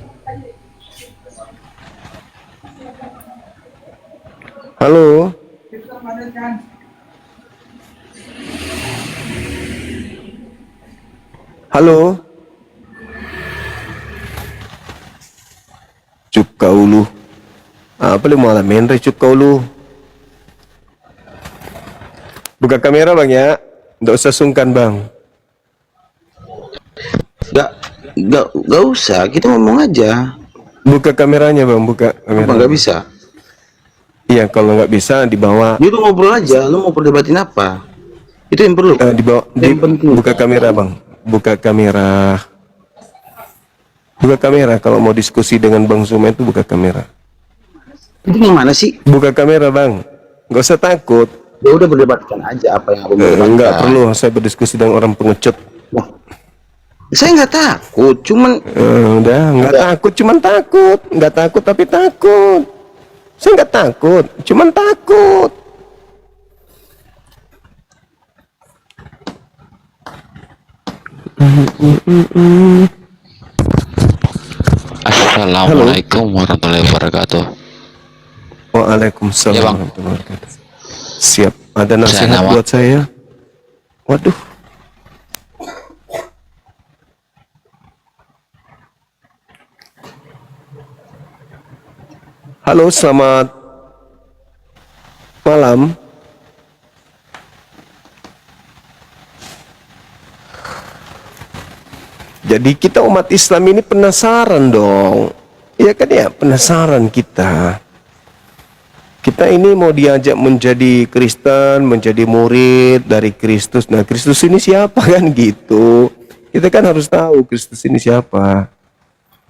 Halo. Halo. Cuk kaulu. Apa lu malah menre cuk kaulu. Buka kamera Bang ya. Nggak usah sungkan Bang. Gak usah, kita ngomong aja. Buka kameranya Bang, buka kamera. Apa nggak bisa? Iya, kalau nggak bisa dibawa. Itu ngobrol aja, lu mau perdebatin apa? Itu yang perlu. Buka kamera Bang. Buka kamera. Buka kamera kalau mau diskusi dengan Bang Zuma itu buka kamera. Itu gimana sih? Buka kamera Bang. Nggak usah takut. Ya udah berdebatkan aja apa yang aku berdebatkan. Enggak perlu saya berdiskusi dengan orang pengecut. Saya nggak takut, cuman udah nggak takut, cuman takut, nggak takut tapi takut. Saya nggak takut, cuman takut. Assalamualaikum warahmatullahi wabarakatuh. Waalaikumsalam Ya, Bang. warahmatullahi wabarakatuh. Siap, ada nasihat nama- buat saya. Waduh. Halo, selamat malam. Jadi kita umat Islam ini penasaran dong. Iya kan ya, penasaran kita. Kita ini mau diajak menjadi Kristen, menjadi murid dari Kristus. Nah, Kristus ini siapa kan gitu. Kita kan harus tahu Kristus ini siapa.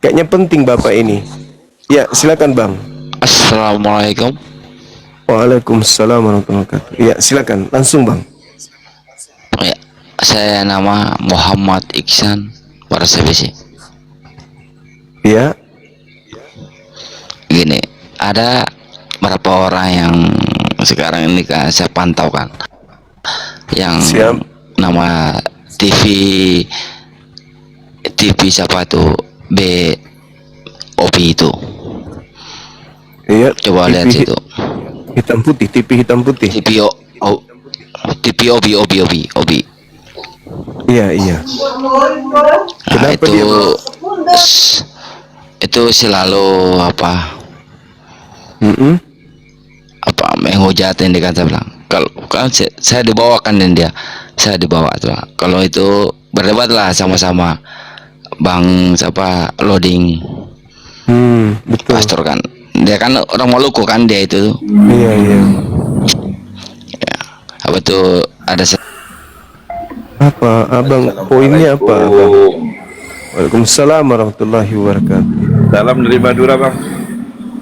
Kayaknya penting Bapak ini. Ya, silakan Bang. Assalamualaikum. Waalaikumsalam warahmatullahi wabarakatuh. Ya, silakan langsung Bang. Ya, saya nama Muhammad Iksan Warsabisi. Ya. Gini, ada berapa orang yang sekarang ini kan saya pantau kan, yang nama TV siapa tuh BOB itu. Iya. Coba lihat situ. Hitam putih, TV hitam putih. TV OB. Iya, iya. Nah, Kenapa dia? itu selalu Mm-mm. menghujatin dia kata bilang. Kalau kan saya dibawakan dan saya dibawa tuh. Kalau itu berdebat lah sama-sama Bang siapa loading Betul. pastor kan. Dia kan orang Maluku kan dia itu. Iya, iya. Apa tuh ada Apa, abang? Poinnya apa, abang? Waalaikumsalam warahmatullahi wabarakatuh. Salam dari Madura, Bang.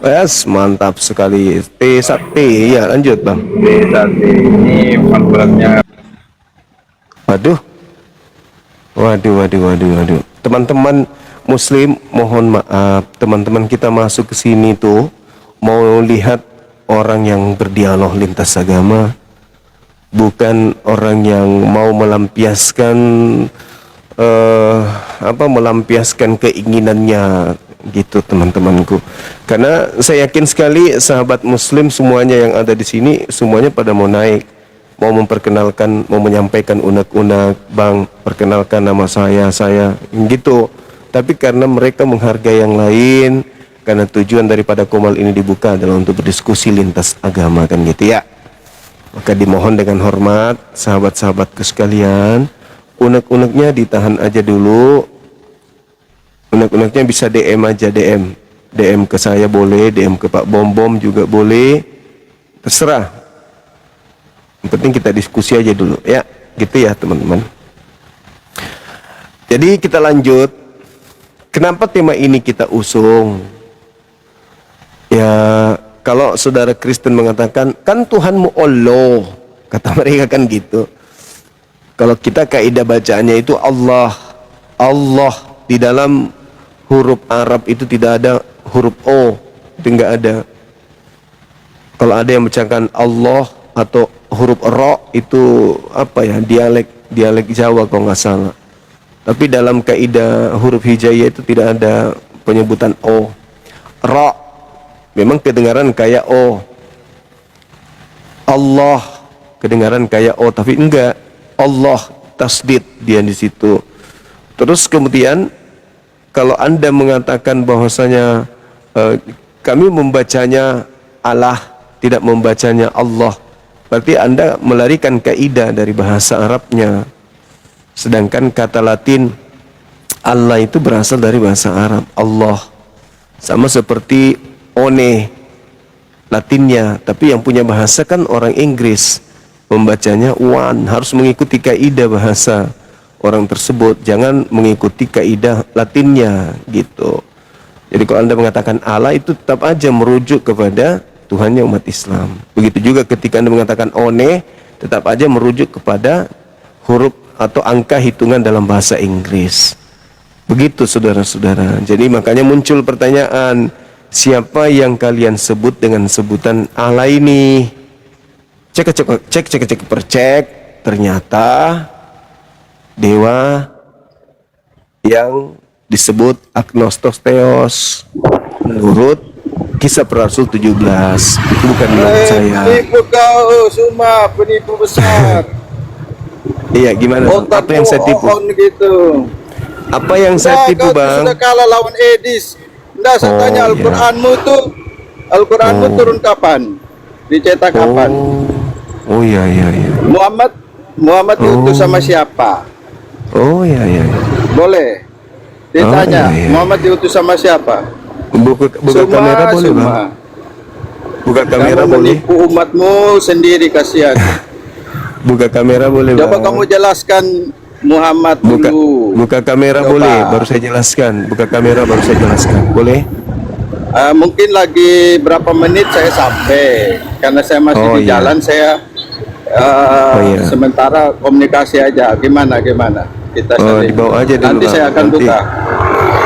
Yes, mantap sekali. T1T, ya lanjut bang. T1T ini pangkulannya. Waduh. Waduh. Teman-teman Muslim, mohon maaf. Teman-teman kita masuk ke sini tuh mau lihat orang yang berdialog lintas agama, bukan orang yang mau melampiaskan melampiaskan keinginannya gitu teman-temanku. Karena saya yakin sekali sahabat Muslim semuanya yang ada di sini semuanya pada mau naik, mau memperkenalkan, mau menyampaikan unek-unek, bang perkenalkan nama saya gitu. Tapi karena mereka menghargai yang lain, karena tujuan daripada Komal ini dibuka adalah untuk berdiskusi lintas agama kan gitu ya. Maka dimohon dengan hormat sahabat-sahabatku sekalian, unek-uneknya ditahan aja dulu. Unek-uneknya bisa DM aja, DM ke saya boleh, DM ke Pak Bom juga boleh, terserah. Yang penting kita diskusi aja dulu ya, gitu ya teman-teman. Jadi kita lanjut. Kenapa tema ini kita usung? Ya, kalau saudara Kristen mengatakan, kan Tuhanmu Allah, kata mereka kan gitu. Kalau kita kaidah bacaannya itu Allah. Di dalam huruf Arab itu tidak ada huruf O, itu enggak ada. Kalau ada yang bacakan Allah atau huruf Ro itu dialek Jawa kalau nggak salah. Tapi dalam kaidah huruf hijaiyah itu tidak ada penyebutan O. Ro memang kedengaran kayak O. Allah kedengaran kayak O, tapi enggak. Allah tasdid dia di situ. Terus kemudian kalau Anda mengatakan bahwasanya kami membacanya Allah, tidak membacanya Allah, berarti Anda melarikan kaidah dari bahasa Arabnya. Sedangkan kata Latin Allah itu berasal dari bahasa Arab, Allah. Sama seperti one Latinnya, tapi yang punya bahasa kan orang Inggris, membacanya one, harus mengikuti kaidah bahasa orang tersebut, jangan mengikuti kaidah Latinnya gitu. Jadi kalau Anda mengatakan Allah itu tetap aja merujuk kepada Tuhannya umat Islam. Begitu juga ketika Anda mengatakan one, tetap aja merujuk kepada huruf atau angka hitungan dalam bahasa Inggris. Begitu saudara-saudara. Jadi makanya muncul pertanyaan, siapa yang kalian sebut dengan sebutan Allah ini? Cek, ternyata dewa yang disebut Agnostos Theos menurut Kisah Para Rasul 17. Itu bukan menurut saya. Penipu kau, Suma, penipu besar. Iya, gimana? Apa yang saya tipu? Gitu. Apa yang saya tipu, Bang? Sudah kalah lawan Edis. Nggak, saya tanya Al-Quranmu tuh, Al-Quranmu turun kapan? Dicetak kapan? Oh iya. Muhammad diutus sama siapa? Oh iya. Boleh. Ditanya, Muhammad diutus sama siapa? Buka kamera boleh, Bang? Buka kamera boleh? Menipu umatmu sendiri, kasihan. Buka kamera boleh, Bang? Coba kamu jelaskan Muhammad dulu. Buka kamera boleh, baru saya jelaskan. Buka kamera baru saya jelaskan. Boleh? Mungkin lagi berapa menit saya sampai, karena saya masih di jalan. Saya sementara komunikasi aja. Gimana? Kita dibawa aja dulu. Nanti saya akan buka.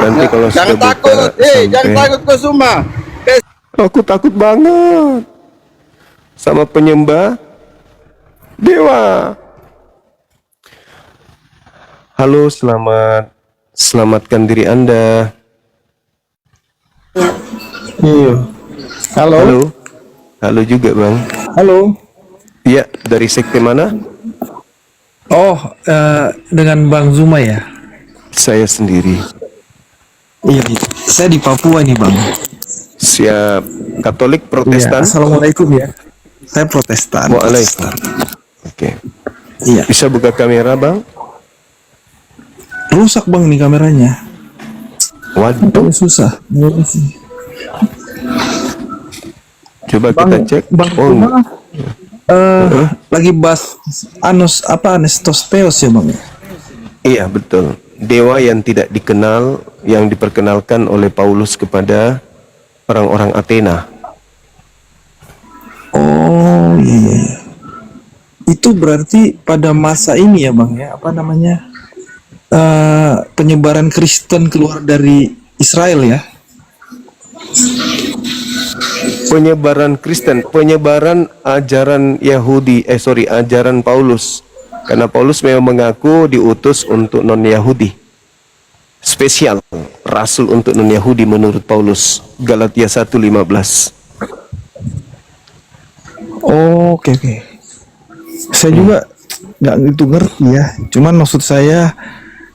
Nanti kalau jangan sudah takut, jangan takut ke Suma. Aku takut banget sama penyembah dewa. Halo, selamatkan diri Anda. Iya. Halo. Halo juga, Bang. Halo. Iya, dari sekte mana? Oh, dengan Bang Zuma ya? Saya sendiri. Iya, saya di Papua nih Bang. Siap. Katolik Iya, Protestan? Assalamualaikum ya. Saya Protestan. Waalaikumsalam. Oke. Iya. Bisa buka kamera, Bang? Rusak Bang nih kameranya. Waduh. Susah. Coba kita cek. Bang Oh, Zuma, lagi bahas Anastosteos ya Bang? iya, betul. Dewa yang tidak dikenal, yang diperkenalkan oleh Paulus kepada orang-orang Athena. Oh iya. Itu berarti pada masa ini ya Bang ya, apa namanya, penyebaran Kristen keluar dari Israel ya? Penyebaran Kristen, penyebaran ajaran Yahudi, ajaran Paulus. Karena Paulus memang mengaku diutus untuk non-Yahudi. Spesial, rasul untuk non-Yahudi menurut Paulus. Galatia 1:15. Oh, oke. Saya juga nggak gitu ngerti ya. Cuman maksud saya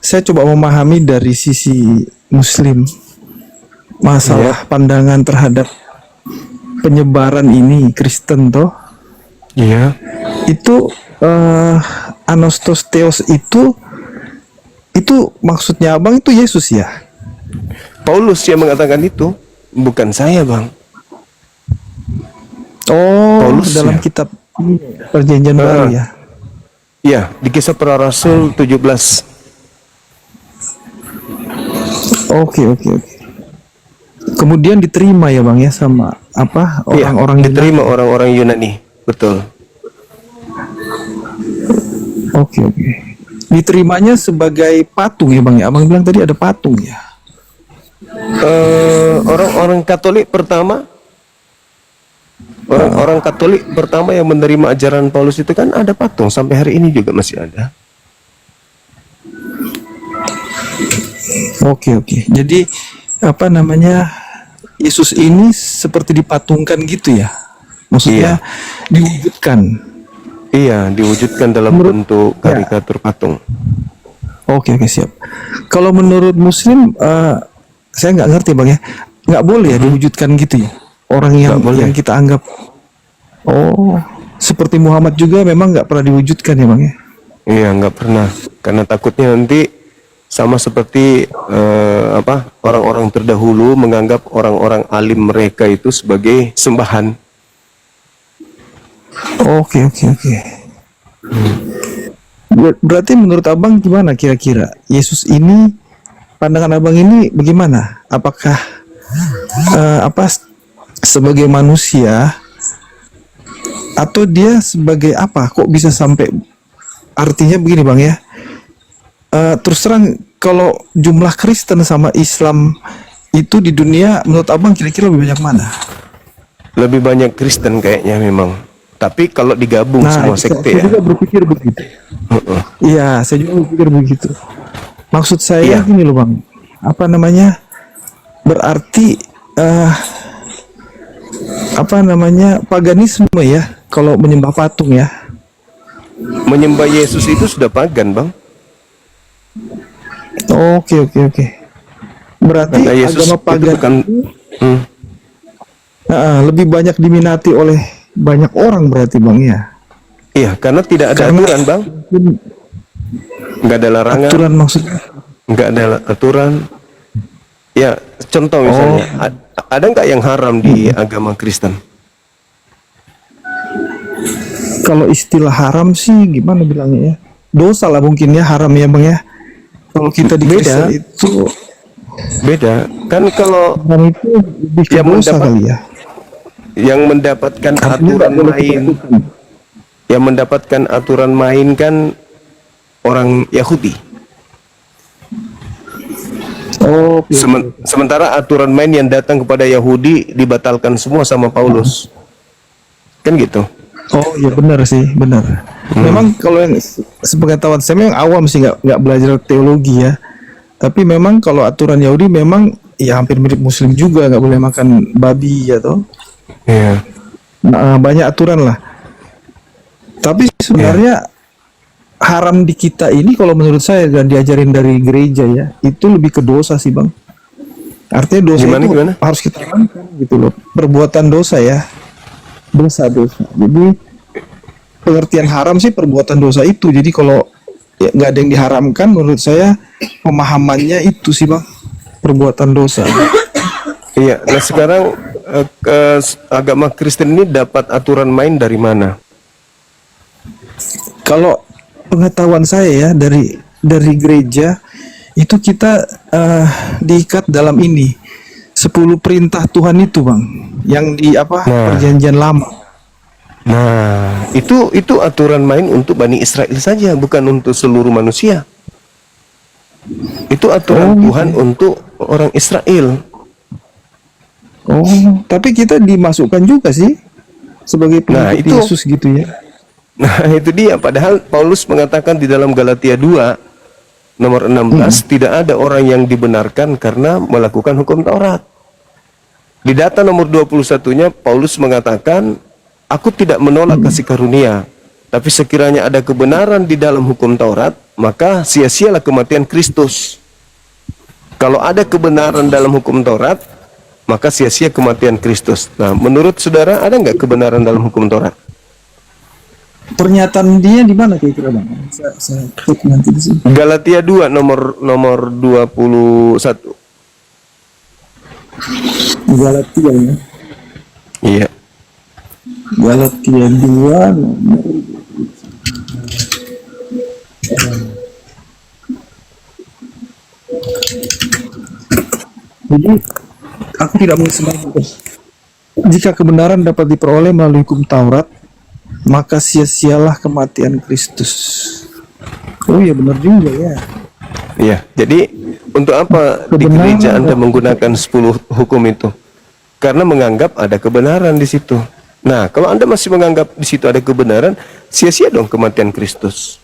coba memahami dari sisi Muslim masalah pandangan terhadap penyebaran ini Kristen toh. Iya. Itu Anastosteos itu maksudnya Abang itu Yesus ya? Paulus yang mengatakan itu, bukan saya, Bang. Oh, Paulus dalam ya? kitab ini, Perjanjian Baru ya? Iya, di Kisah Para Rasul 17. Oke. Kemudian diterima ya Bang ya sama apa orang-orang diterima orang-orang Yunani, betul. Oke. Diterimanya sebagai patung ya Bang ya? Abang bilang tadi ada patung ya? Orang-orang Katolik pertama, orang-orang Katolik pertama yang menerima ajaran Paulus itu kan ada patung, sampai hari ini juga masih ada. Oke. Jadi apa namanya, Yesus ini seperti dipatungkan gitu ya? Maksudnya diwujudkan. Iya, diwujudkan dalam bentuk karikatur patung. Oke, siap. Kalau menurut Muslim, saya nggak ngerti Bang ya, nggak boleh ya diwujudkan gitu ya? Orang yang kita anggap, seperti Muhammad juga memang nggak pernah diwujudkan ya Bang ya? Iya, nggak pernah. Karena takutnya nanti sama seperti orang-orang terdahulu menganggap orang-orang alim mereka itu sebagai sembahan. Oke. Berarti menurut Abang gimana kira-kira? Yesus ini, pandangan Abang ini bagaimana? Apakah sebagai manusia atau dia sebagai apa? Kok bisa sampai, artinya begini Bang ya? Terus terang, kalau jumlah Kristen sama Islam itu di dunia menurut Abang kira-kira lebih banyak mana? Lebih banyak Kristen kayaknya memang. Tapi kalau digabung semua sekte saya juga berpikir begitu. Iya, saya juga berpikir begitu. Maksud saya gini loh Bang, apa namanya? Berarti paganisme ya, kalau menyembah patung ya. Menyembah Yesus itu sudah pagan, Bang. Oke. Berarti agama pagan lebih banyak diminati oleh banyak orang berarti Bang ya? Iya, karena tidak ada aturan Bang. Nggak ada larangan. Aturan maksudnya? Nggak ada aturan. Ya, contoh misalnya, ada nggak yang haram di agama Kristen? Kalau istilah haram sih gimana bilangnya ya? Dosa lah mungkin ya, haram ya Bang ya? Kalau kita di Kristen itu beda. Kan kalau itu lebih ke dosa kali ya? Yang mendapatkan aturan main, yang mendapatkan aturan main kan orang Yahudi. Sementara aturan main yang datang kepada Yahudi dibatalkan semua sama Paulus. Kan gitu. Oh iya benar sih, benar. Memang kalau yang sepengetahuan saya memang awam sih, nggak belajar teologi ya. Tapi memang kalau aturan Yahudi memang ya hampir mirip Muslim juga, nggak boleh makan babi ya toh. Iya. Nah, banyak aturan lah. Tapi sebenarnya haram di kita ini kalau menurut saya dan diajarin dari gereja ya, itu lebih ke dosa sih Bang. Artinya dosa itu harus kita haramkan gitu loh. Perbuatan dosa ya. Dosa. Jadi pengertian haram sih perbuatan dosa itu. Jadi kalau ya, nggak ada yang diharamkan, menurut saya pemahamannya itu sih Bang, perbuatan dosa. Iya. Nah sekarang agama Kristen ini dapat aturan main dari mana? Kalau pengetahuan saya ya dari gereja itu kita diikat dalam ini 10 perintah Tuhan itu Bang, yang di perjanjian lama. Nah, itu aturan main untuk Bani Israel saja, bukan untuk seluruh manusia. Itu aturan Tuhan untuk orang Israel. Oh, tapi kita dimasukkan juga sih sebagai pengikut Yesus gitu ya. Nah, itu dia. Padahal Paulus mengatakan di dalam Galatia 2 nomor 16 tidak ada orang yang dibenarkan karena melakukan hukum Taurat. Di data nomor 21-nya Paulus mengatakan, aku tidak menolak kasih karunia, tapi sekiranya ada kebenaran di dalam hukum Taurat, maka sia-sialah kematian Kristus. Kalau ada kebenaran dalam hukum Taurat, maka sia-sia kematian Kristus. Nah, menurut saudara ada nggak kebenaran dalam hukum Taurat? Pernyataan dia di mana kira-kira Bang? Saya cek nanti di sini. Galatia 2 nomor 21. Galatia ya. Iya. Galatia 2 nomor Jadi aku tidak mengistilahkan. Jika kebenaran dapat diperoleh melalui hukum Taurat, maka sia-sialah kematian Kristus. Oh iya benar juga ya. Iya, jadi untuk apa di gereja Anda menggunakan 10 hukum itu? Karena menganggap ada kebenaran di situ. Nah, kalau Anda masih menganggap di situ ada kebenaran, sia-sia dong kematian Kristus.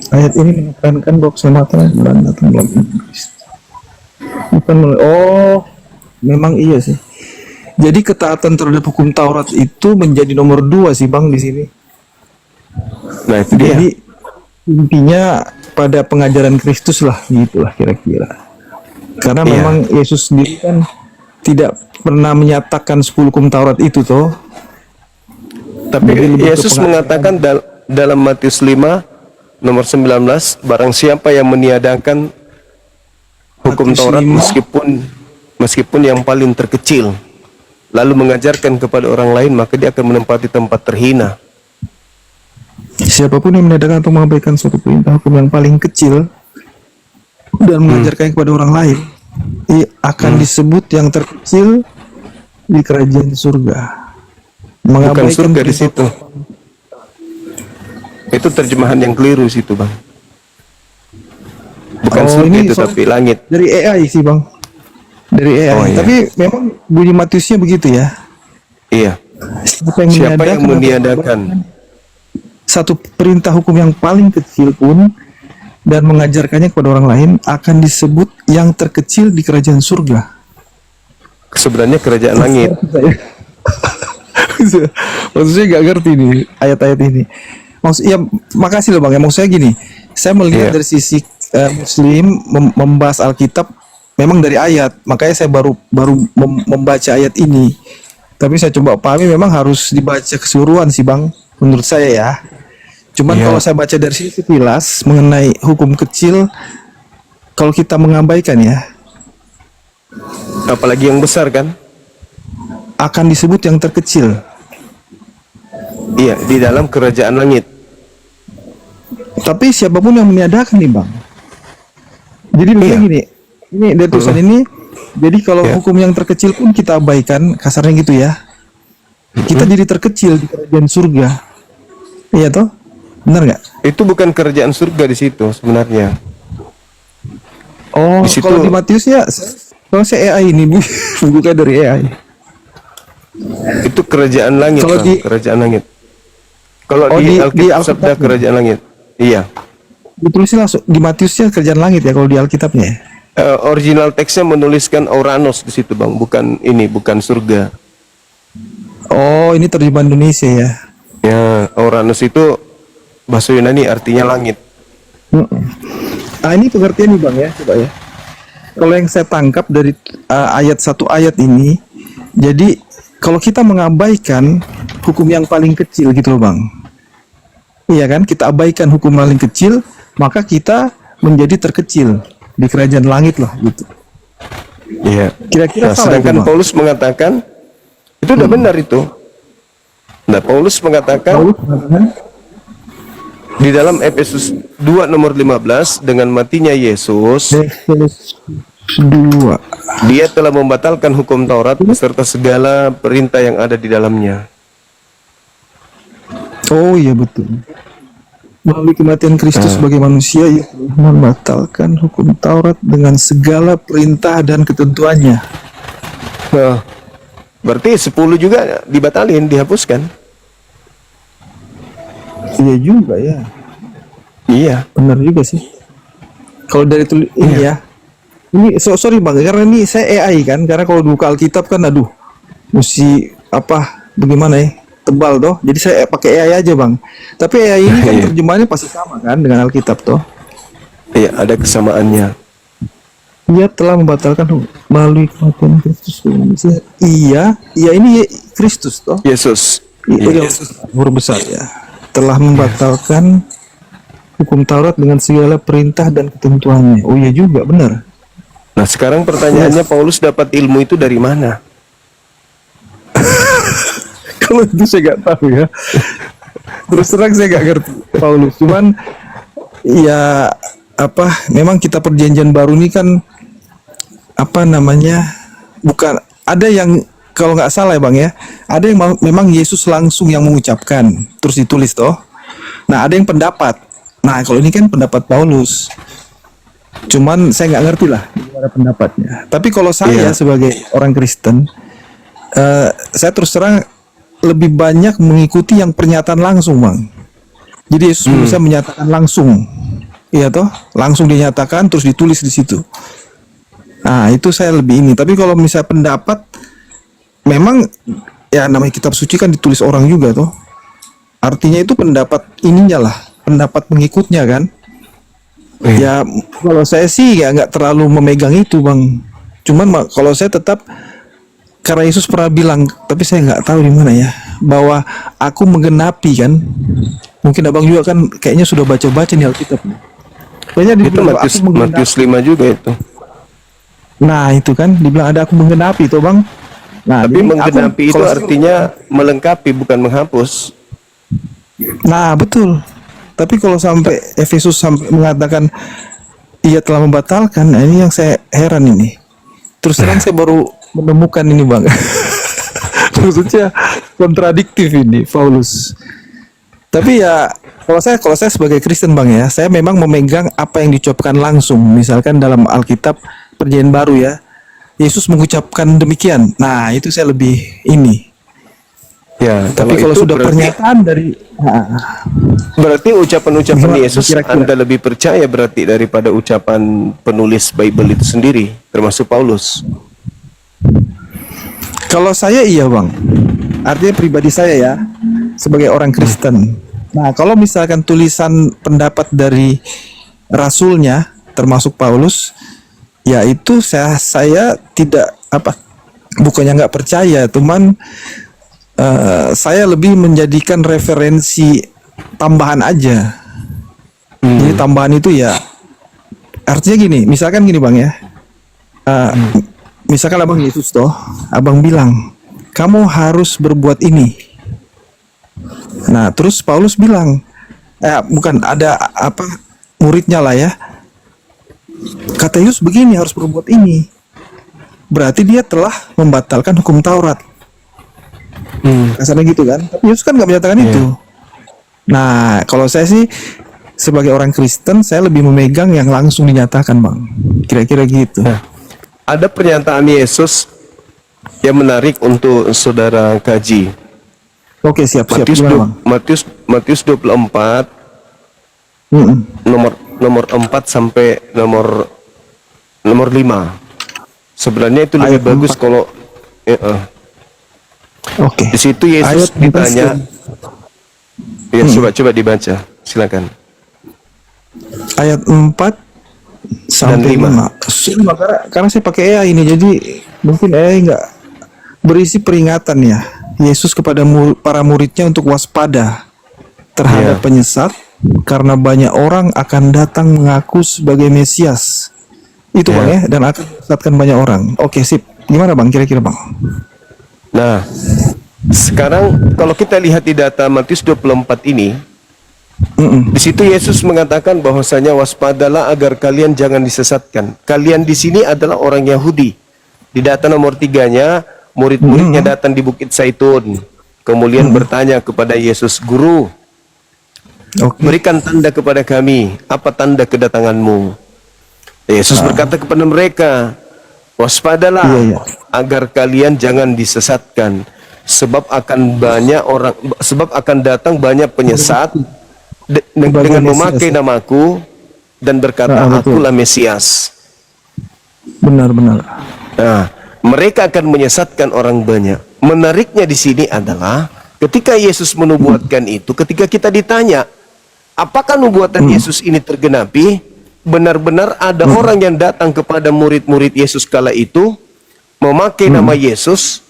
Ayat ini menekankan bahwa keselamatan datang melalui Kristus. Bukan memang iya sih. Jadi ketaatan terhadap hukum Taurat itu menjadi nomor 2 sih Bang di sini. Nah, itu dia. Jadi intinya pada pengajaran Kristus lah, gitulah kira-kira. Karena memang Yesus sendiri kan tidak pernah menyatakan 10 hukum Taurat itu toh. Tapi Yesus mengatakan dalam Matius 5 nomor 19, barang siapa yang meniadakan hukum Taurat meskipun yang paling terkecil, lalu mengajarkan kepada orang lain, maka dia akan menempati tempat terhina. Siapapun yang meniadakan atau mengabaikan suatu perintah hukum yang paling kecil dan mengajarkannya kepada orang lain, akan disebut yang terkecil di kerajaan surga. Bukan surga di situ. Itu terjemahan yang keliru situ Bang. Bukan surga itu tapi langit. Dari AI sih Bang. Dari AI. Tapi memang bunyi Matiusnya begitu ya. Iya. Siapa yang meniadakan satu perintah hukum yang paling kecil pun dan mengajarkannya kepada orang lain akan disebut yang terkecil di kerajaan surga. Sebenarnya kerajaan langit. Maksudnya gak ngerti nih ayat-ayat ini. Ya, makasih loh Bang. Ya, maksud saya gini, saya melihat dari sisi Muslim membahas Alkitab memang dari ayat, makanya saya baru membaca ayat ini. Tapi saya coba pahami memang harus dibaca keseluruhan sih Bang, menurut saya ya. Cuman kalau saya baca dari sisi sekilas mengenai hukum kecil, kalau kita mengabaikan ya, apalagi yang besar kan, akan disebut yang terkecil. Iya, di dalam kerajaan langit. Tapi siapapun yang meniadakan nih Bang. Jadi begini gini, ini dari tulisan ini. Jadi kalau hukum yang terkecil pun kita abaikan, kasarnya gitu ya. Kita jadi terkecil di kerajaan surga. Iya toh? Benar nggak? Itu bukan kerajaan surga di situ sebenarnya. Oh, kalau di Matius ya, kalau saya AI ini bukan dari AI. Itu kerajaan langit. Kalau kerajaan langit. Kalau di Alkitab sabda kerajaan langit. Iya. Ditulisnya langsung di Matiusnya kerajaan langit ya kalau di Alkitabnya. Original teksnya menuliskan Oranos di situ Bang, bukan surga. Oh, ini terjemahan Indonesia ya. Ya, Uranus itu bahasa Yunani artinya langit. Nah, ini pengertian nih Bang ya, coba ya. Kalau yang saya tangkap dari satu ayat ini, jadi kalau kita mengabaikan hukum yang paling kecil gitu loh Bang. Iya kan, kita abaikan hukum paling kecil, maka kita menjadi terkecil di kerajaan langit lah gitu. Iya. Kira-kira Nah, salah itu, sedangkan Bang? Paulus mengatakan itu udah benar itu. Nah, Paulus mengatakan di dalam Efesus 2 nomor 15, dengan matinya Yesus, Dia telah membatalkan hukum Taurat beserta segala perintah yang ada di dalamnya. Oh iya betul. Melalui kematian Kristus sebagai manusia, ia telah membatalkan hukum Taurat dengan segala perintah dan ketentuannya. Nah, berarti 10 juga dibatalin, dihapuskan. Iya juga ya. Iya. Benar juga sih. Kalau dari ini ya. Ini sorry Bang, karena ini saya AI kan, karena kalau buka Alkitab kan aduh, mesti bagaimana ya? Tebal toh. Jadi saya pakai AI aja Bang. Tapi AI ini kan terjemahannya pasti sama kan dengan Alkitab toh. Iya, ada kesamaannya. Ia telah membatalkan melalui kematian Kristus. Iya ini Kristus toh. Yesus. Huruf besar ya. Telah membatalkan hukum Taurat dengan segala perintah dan ketentuannya. Oh iya juga, benar. Nah, sekarang pertanyaannya, Paulus dapat ilmu itu dari mana? Kalau itu saya nggak tahu ya. Terus terang saya nggak ngerti Paulus. Cuman ya memang kita perjanjian baru ini kan bukan ada yang, kalau nggak salah ya Bang ya, ada yang memang Yesus langsung yang mengucapkan terus ditulis toh. Nah, ada yang pendapat. Nah, kalau ini kan pendapat Paulus. Cuman saya nggak ngerti lah gimana pendapatnya. Tapi kalau saya sebagai orang Kristen, saya terus terang lebih banyak mengikuti yang pernyataan langsung Bang. Jadi Yesus bisa menyatakan langsung, iya toh, langsung dinyatakan terus ditulis di situ. Nah, itu saya lebih ini. Tapi kalau misalnya pendapat, memang ya namanya kitab suci kan ditulis orang juga toh. Artinya itu pendapat ininya lah, pendapat pengikutnya kan. Ya kalau saya sih ya nggak terlalu memegang itu Bang. Cuman kalau saya tetap, karena Yesus pernah bilang, tapi saya nggak tahu di mana ya, bahwa aku menggenapi kan. Mungkin Abang juga kan kayaknya sudah baca-baca nih Alkitab. Kayaknya itu Matius 5 juga itu. Nah itu kan dibilang ada aku menggenapi itu Bang. Nah, tapi menggenapi itu artinya melengkapi, bukan menghapus. Nah betul. Tapi kalau sampai Efesus sampai mengatakan ia telah membatalkan, nah ini yang saya heran ini. Terus terang saya baru menemukan ini Bang. Maksudnya kontradiktif ini Paulus. Tapi ya kalau saya sebagai Kristen Bang ya, saya memang memegang apa yang diucapkan langsung. Misalkan dalam Alkitab Perjanjian Baru ya, Yesus mengucapkan demikian. Nah itu saya lebih ini. Ya, tapi kalau sudah pernyataan dari berarti ucapan-ucapan Yesus Anda lebih percaya berarti daripada ucapan penulis Bible itu sendiri, termasuk Paulus. Kalau saya iya Bang. Artinya pribadi saya ya, sebagai orang Kristen. Nah, kalau misalkan tulisan pendapat dari rasulnya termasuk Paulus, ya itu saya tidak bukannya nggak percaya, cuman saya lebih menjadikan referensi tambahan aja. Jadi tambahan itu ya artinya gini, misalkan gini Bang ya, misalkan Abang Yesus toh, Abang bilang kamu harus berbuat ini. Nah terus Paulus bilang, bukan ada muridnya lah ya, kata Yesus begini harus berbuat ini. Berarti dia telah membatalkan hukum Taurat. Kasarnya gitu kan. Tapi Yesus kan nggak menyatakan itu. Nah kalau saya sih sebagai orang Kristen, saya lebih memegang yang langsung dinyatakan Bang. Kira-kira gitu. Ada pernyataan Yesus yang menarik untuk saudara kaji. Oke siap. Matius 24 nomor 4 sampai nomor 5. Sebenarnya itu lebih bagus kalau Oke. di situ Yesus ditanya, Ya, coba dibaca. Silakan. Ayat 4 sampai 5. Karena saya pakai AI ini, jadi mungkin AI nggak berisi peringatan ya. Yesus kepada para muridnya untuk waspada terhadap penyesat, karena banyak orang akan datang mengaku sebagai Mesias. Itu Bang ya, dan akan menyesatkan banyak orang. Oke, sip. Gimana Bang kira-kira Bang? Nah, sekarang kalau kita lihat di data Matius 24 ini, di situ Yesus mengatakan bahwasanya waspadalah agar kalian jangan disesatkan. Kalian di sini adalah orang Yahudi. Di data nomor 3-nya, murid-muridnya datang di Bukit Zaitun, kemudian bertanya kepada Yesus, "Guru, berikan tanda kepada kami. Apa tanda kedatanganmu?" Yesus berkata kepada mereka, "Waspadalah agar kalian jangan disesatkan, sebab akan datang banyak penyesat dengan memakai namaku dan berkata, akulah Mesias." Benar-benar. Nah, mereka akan menyesatkan orang banyak. Menariknya di sini adalah ketika Yesus menubuatkan itu, ketika kita ditanya, apakah nubuatan Yesus ini tergenapi? Benar-benar ada orang yang datang kepada murid-murid Yesus kala itu, memakai nama Yesus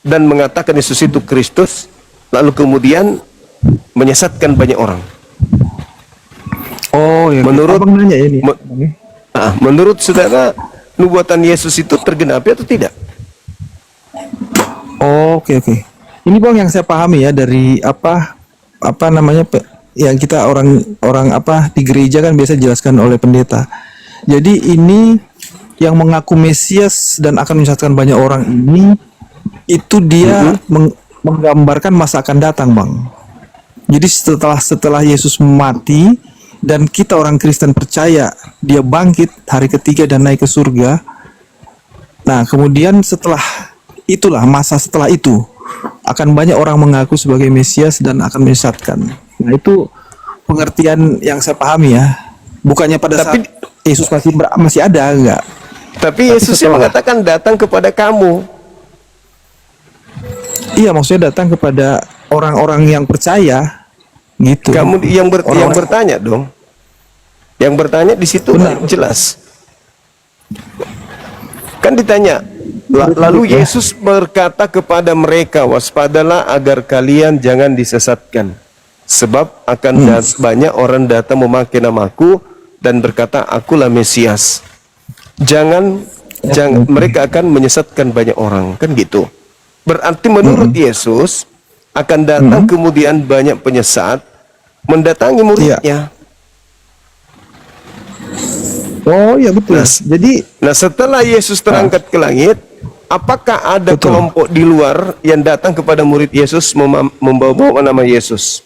dan mengatakan Yesus itu Kristus, lalu kemudian menyesatkan banyak orang. Oh, ya. Menurut saudara, nubuatan Yesus itu tergenapi atau tidak? Oke. Ini Bang yang saya pahami ya dari apa namanya yang kita orang di gereja kan biasa jelaskan oleh pendeta. Jadi ini yang mengaku Mesias dan akan menyesatkan banyak orang ini, itu dia menggambarkan masa akan datang Bang. Jadi setelah Yesus mati dan kita orang Kristen percaya dia bangkit hari ketiga dan naik ke surga. Nah, kemudian masa setelah itu akan banyak orang mengaku sebagai Mesias dan akan menyesatkan. Nah, itu pengertian yang saya pahami ya. Bukannya pada saat Yesus masih ada, enggak. Tapi Yesus yang mengatakan datang kepada kamu. Iya, maksudnya datang kepada orang-orang yang percaya gitu. Kamu yang bertanya dong. Yang bertanya di situ jelas. Kan ditanya, lalu Yesus berkata kepada mereka, waspadalah agar kalian jangan disesatkan. Sebab akan banyak orang datang memakai namaku dan berkata, akulah Mesias. Jangan mereka akan menyesatkan banyak orang, kan gitu. Berarti menurut Yesus akan datang kemudian banyak penyesat mendatangi muridnya. Oh iya betul. Nah setelah Yesus terangkat ke langit, apakah ada kelompok di luar yang datang kepada murid Yesus membawa nama Yesus?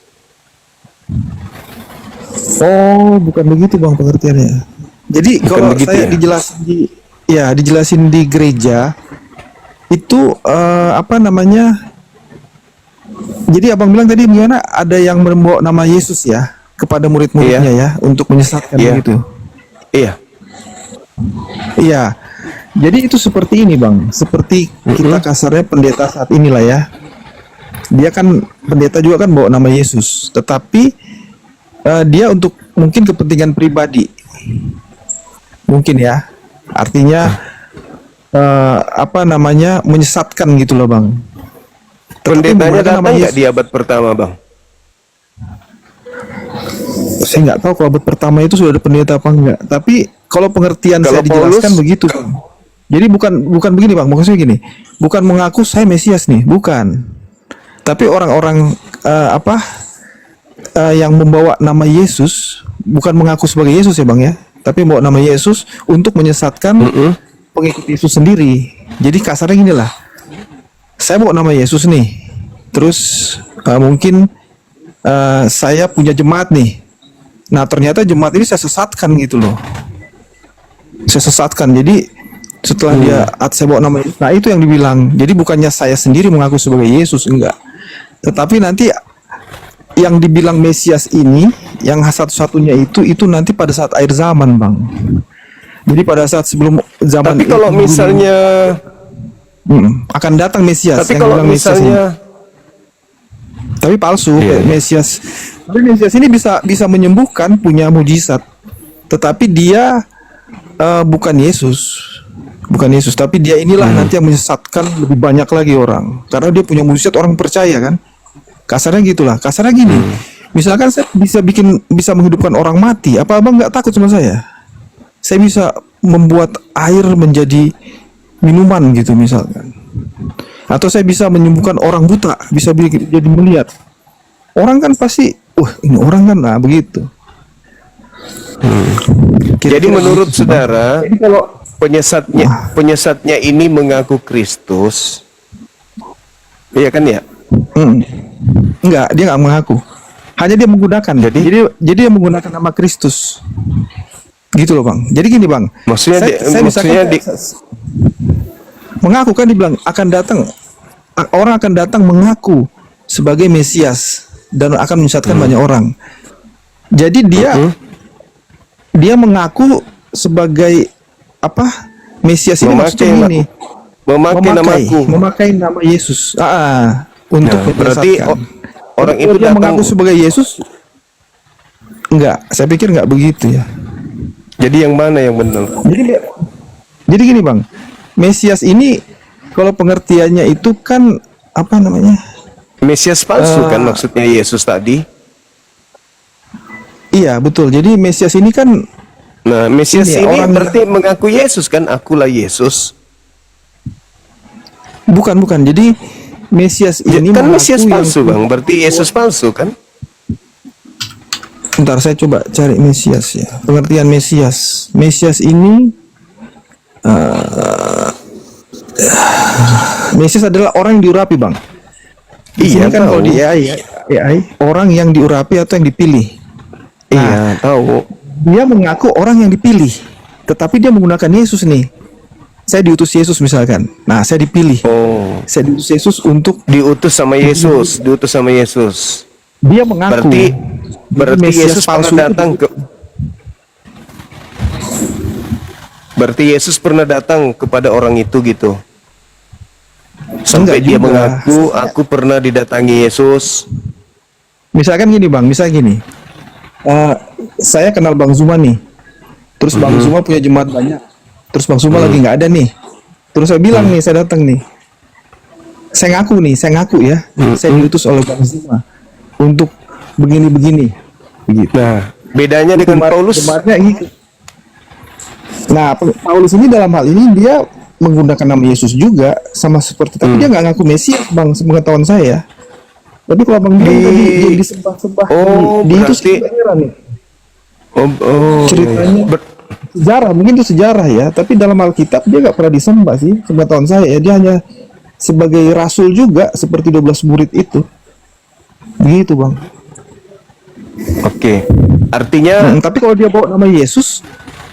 Oh, bukan begitu Bang pengertiannya. Jadi bukan kalau begitu, saya dijelasin di gereja itu jadi Abang bilang tadi gimana, ada yang membawa nama Yesus ya kepada murid-muridnya ya untuk menyesatkan begitu. Iya. Jadi itu seperti ini Bang, seperti kita kasarnya pendeta saat inilah ya. Dia kan pendeta juga kan bawa nama Yesus, tetapi dia untuk mungkin kepentingan pribadi, mungkin ya. Artinya menyesatkan gitu loh Bang. Pendetanya datang nggak di abad pertama Bang? Saya nggak tahu kalau abad pertama itu sudah ada pendeta apa enggak. Tapi kalau pengertian saya dijelaskan begitu Bang. Jadi bukan begini Bang, maksudnya gini, bukan mengaku saya Mesias nih, bukan. Tapi orang-orang yang membawa nama Yesus bukan mengaku sebagai Yesus ya Bang ya, tapi membawa nama Yesus untuk menyesatkan pengikut Yesus sendiri. Jadi kasarnya gini lah, saya bawa nama Yesus nih, terus mungkin saya punya jemaat nih. Nah ternyata jemaat ini saya sesatkan gitu loh. Saya sesatkan. Jadi setelah saya bawa nama Yesus, nah itu yang dibilang. Jadi bukannya saya sendiri mengaku sebagai Yesus, enggak. Tetapi nanti yang dibilang Mesias ini, yang satu-satunya itu nanti pada saat akhir zaman Bang. Jadi pada saat sebelum zaman. Tapi kalau misalnya akan datang Mesias. Tapi kalau misalnya tapi palsu Iya. kayak Mesias. Tapi Mesias ini bisa menyembuhkan, punya mujizat, tetapi dia bukan Yesus, tapi dia inilah nanti yang menyesatkan lebih banyak lagi orang, karena dia punya mujizat, orang percaya kan. Kasarnya gitulah, kasarnya gini. Misalkan saya bisa menghidupkan orang mati, apa abang nggak takut sama saya? Saya bisa membuat air menjadi minuman gitu misalkan. Atau saya bisa menyembuhkan orang buta, bisa jadi melihat. Orang kan pasti, ini orang kan, nah begitu. Jadi menurut gitu, saudara, jadi kalau penyesatnya ini mengaku Kristus, iya kan ya? Enggak, dia nggak mengaku. Hanya dia menggunakan. Jadi dia menggunakan nama Kristus. Gitu loh bang. Jadi gini bang. Maksudnya mengaku kan dibilang orang akan datang mengaku sebagai Mesias dan akan menyesatkan banyak orang. Jadi dia mengaku sebagai apa? Mesias ini maksudnya ini. Memakai nama Yesus. Untuk berarti orang itu dia datang mengaku sebagai Yesus. Enggak, saya pikir enggak begitu ya. Jadi yang mana yang benar? Jadi gini bang, Mesias ini kalau pengertiannya itu kan apa namanya? Mesias palsu kan maksudnya Yesus tadi? Iya betul. Jadi Mesias ini kan, nah Mesias ini orang berarti mengaku Yesus kan? Akulah Yesus. Bukan. Jadi Mesias ini kan mengaku Mesias palsu bang. Berarti Yesus palsu kan? Bentar, saya coba cari Mesias ya. Pengertian Mesias. Mesias ini Mesias adalah orang yang diurapi, bang. Iya kan kalau di AI orang yang diurapi atau yang dipilih. Iya tahu. Dia mengaku orang yang dipilih, tetapi dia menggunakan Yesus nih. Saya diutus Yesus misalkan. Nah, saya dipilih. Saya diutus Yesus untuk diutus sama Yesus. Dia mengaku. Berarti Yesus pernah datang ke Berarti Yesus pernah datang kepada orang itu gitu. Sampai dia mengaku, aku pernah didatangi Yesus. Misalkan gini bang, saya kenal Bang Zuma nih. Terus Bang Zuma punya jemaat banyak. Terus Bang Zuma lagi nggak ada nih. Terus saya bilang nih, saya datang nih. Saya ngaku ya. Saya diutus oleh Bang Zuma untuk begini-begini. Nah, bedanya dengan Paulus. Gitu. Nah, Paulus ini dalam hal ini dia menggunakan nama Yesus juga sama seperti, tapi dia nggak ngaku Mesias, bang, sepengetahuan saya. Tapi kalau bang bilang tadi dia disembah-sembah di itu sejarah nih. Ceritanya sejarah, mungkin itu sejarah ya. Tapi dalam Alkitab dia nggak pernah disembah sih, sepengetahuan saya ya. Dia hanya sebagai rasul juga seperti 12 murid itu. Begitu bang. Oke, artinya. Tapi kalau dia bawa nama Yesus,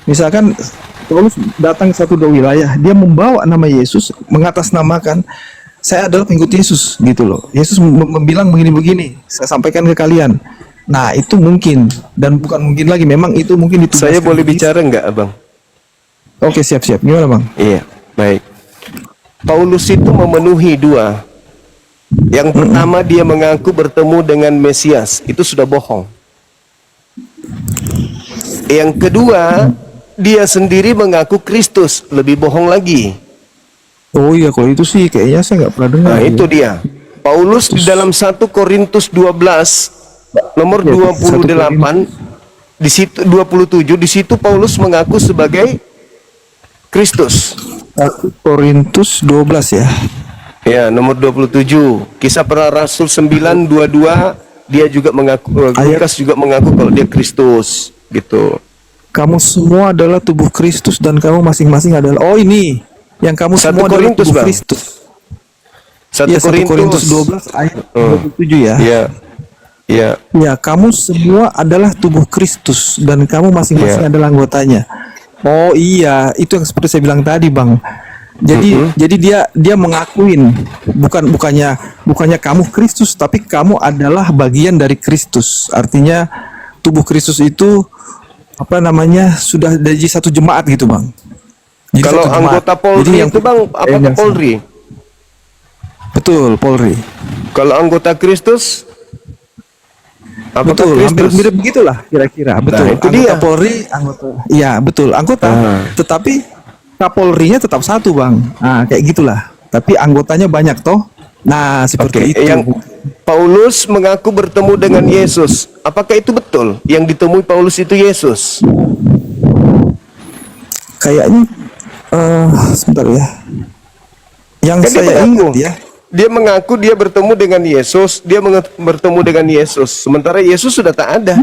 misalkan Paulus datang ke satu wilayah, dia membawa nama Yesus, mengatasnamakan saya adalah pengikut Yesus gitu loh. Yesus bilang begini-begini, saya sampaikan ke kalian. Nah itu mungkin, dan bukan mungkin lagi, memang itu mungkin ditugaskan. Saya boleh bicara nggak abang? Oke, siap-siap. Gimana bang? Iya, baik. Paulus itu memenuhi dua. Yang pertama dia mengaku bertemu dengan Mesias, itu sudah bohong. Yang kedua, dia sendiri mengaku Kristus, lebih bohong lagi. Oh iya, kalau itu sih kayaknya saya nggak pernah dengar. Nah itu dia. Paulus di dalam 1 Korintus 12 nomor 28 di situ 27, di situ Paulus mengaku sebagai Kristus. 1 Korintus 12 ya. Ya, nomor 27. Kisah para Rasul 9:22 dia juga mengaku, Lukas juga mengaku kalau dia Kristus gitu. Kamu semua adalah tubuh Kristus dan kamu masing-masing adalah, oh ini yang kamu semua adalah tubuh bang. Kristus. 1 Korintus 12 ayat 27 ya. Iya. Iya. Ya, kamu semua adalah tubuh Kristus dan kamu masing-masing adalah anggotanya. Oh iya, itu yang seperti saya bilang tadi, Bang. Jadi dia mengakuin bukannya kamu Kristus, tapi kamu adalah bagian dari Kristus. Artinya tubuh Kristus itu sudah jadi satu jemaat gitu, Bang. Jadi kalau anggota Polri itu Bang, apakah Polri? Betul, Polri. Kalau anggota Kristus Apakah Betul, hampir Kristus? mirip begitulah kira-kira. Betul. itu Anggota dia. Polri, anggota. Iya, betul, anggota. Tetapi Kapolrinya tetap satu, Bang. Nah, kayak gitulah. Tapi anggotanya banyak toh. Nah, seperti itu. Yang Paulus mengaku bertemu dengan Yesus. Apakah itu betul? Yang ditemui Paulus itu Yesus? Kayaknya sebentar ya. Yang Kan dia saya mengaku. ingat ya. Dia mengaku dia bertemu dengan Yesus, bertemu dengan Yesus. Sementara Yesus sudah tak ada.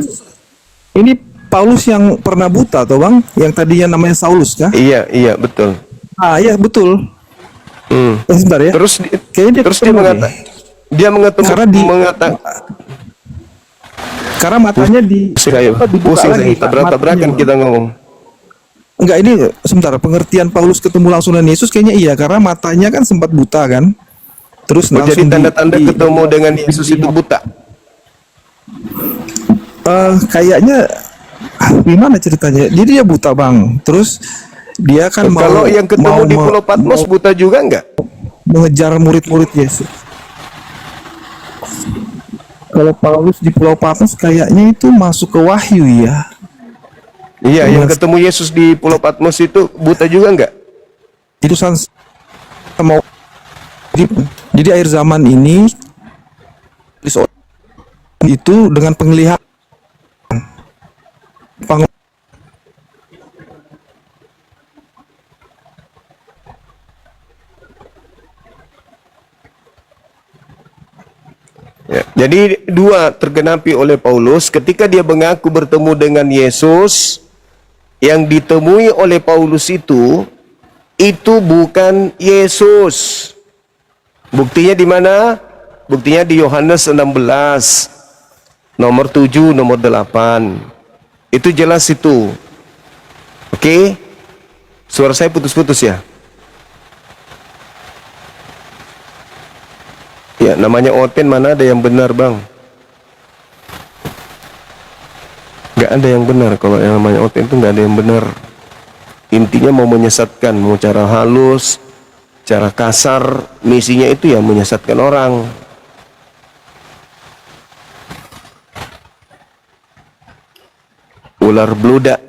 Ini Paulus yang pernah buta toh, Bang? Yang tadinya namanya Saulus kah? Iya, betul. Ah, iya betul. Sebentar ya. Terus Kayaknya dia terus dia ketemu mengatakan deh. dia mengatakan Karena matanya dibuka lagi. tabrak-tabrakan kita ngomong. Enggak, ini sebentar, pengertian Paulus ketemu langsung dengan Yesus kayaknya iya, karena matanya kan sempat buta kan. Terus Oh, jadi langsung tanda-tanda ketemu dengan Yesus itu buta. Kayaknya gimana ceritanya? Jadi dia buta, Bang. Terus dia kan Kalau yang ketemu di Pulau Patmos buta juga enggak? Mengejar murid-murid Yesus. Kalau Paulus di Pulau Patmos kayaknya itu masuk ke Wahyu ya. Iya, yang ketemu Yesus di Pulau Patmos itu buta juga enggak? Itu sama. Jadi akhir zaman ini itu dengan penglihatan. Ya, jadi dua tergenapi oleh Paulus ketika dia mengaku bertemu dengan Yesus. Yang ditemui oleh Paulus itu bukan Yesus. Buktinya di mana? Buktinya di Yohanes 16 nomor 7, nomor 8. Itu jelas itu. Oke? Suara saya putus-putus ya? Ya, namanya Oten mana ada yang benar, Bang? Gak ada yang benar. Kalau yang namanya Oten itu gak ada yang benar. Intinya mau menyesatkan, mau cara halus, cara kasar, misinya itu ya menyesatkan orang. Ular beludak.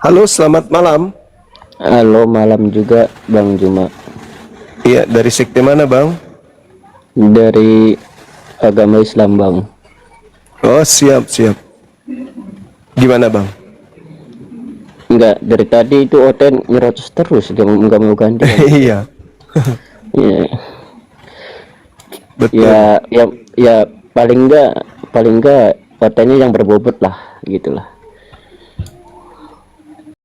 Halo, selamat malam. Halo, malam juga Bang Juma. Iya, dari sekte mana, Bang? Dari agama Islam, Bang. Oh, siap. Gimana, Bang? Enggak, dari tadi itu Oten nyerocos terus, dia enggak mau ganti. Iya. Iya. Betul. Ya paling enggak Otennya yang berbobot lah, gitulah.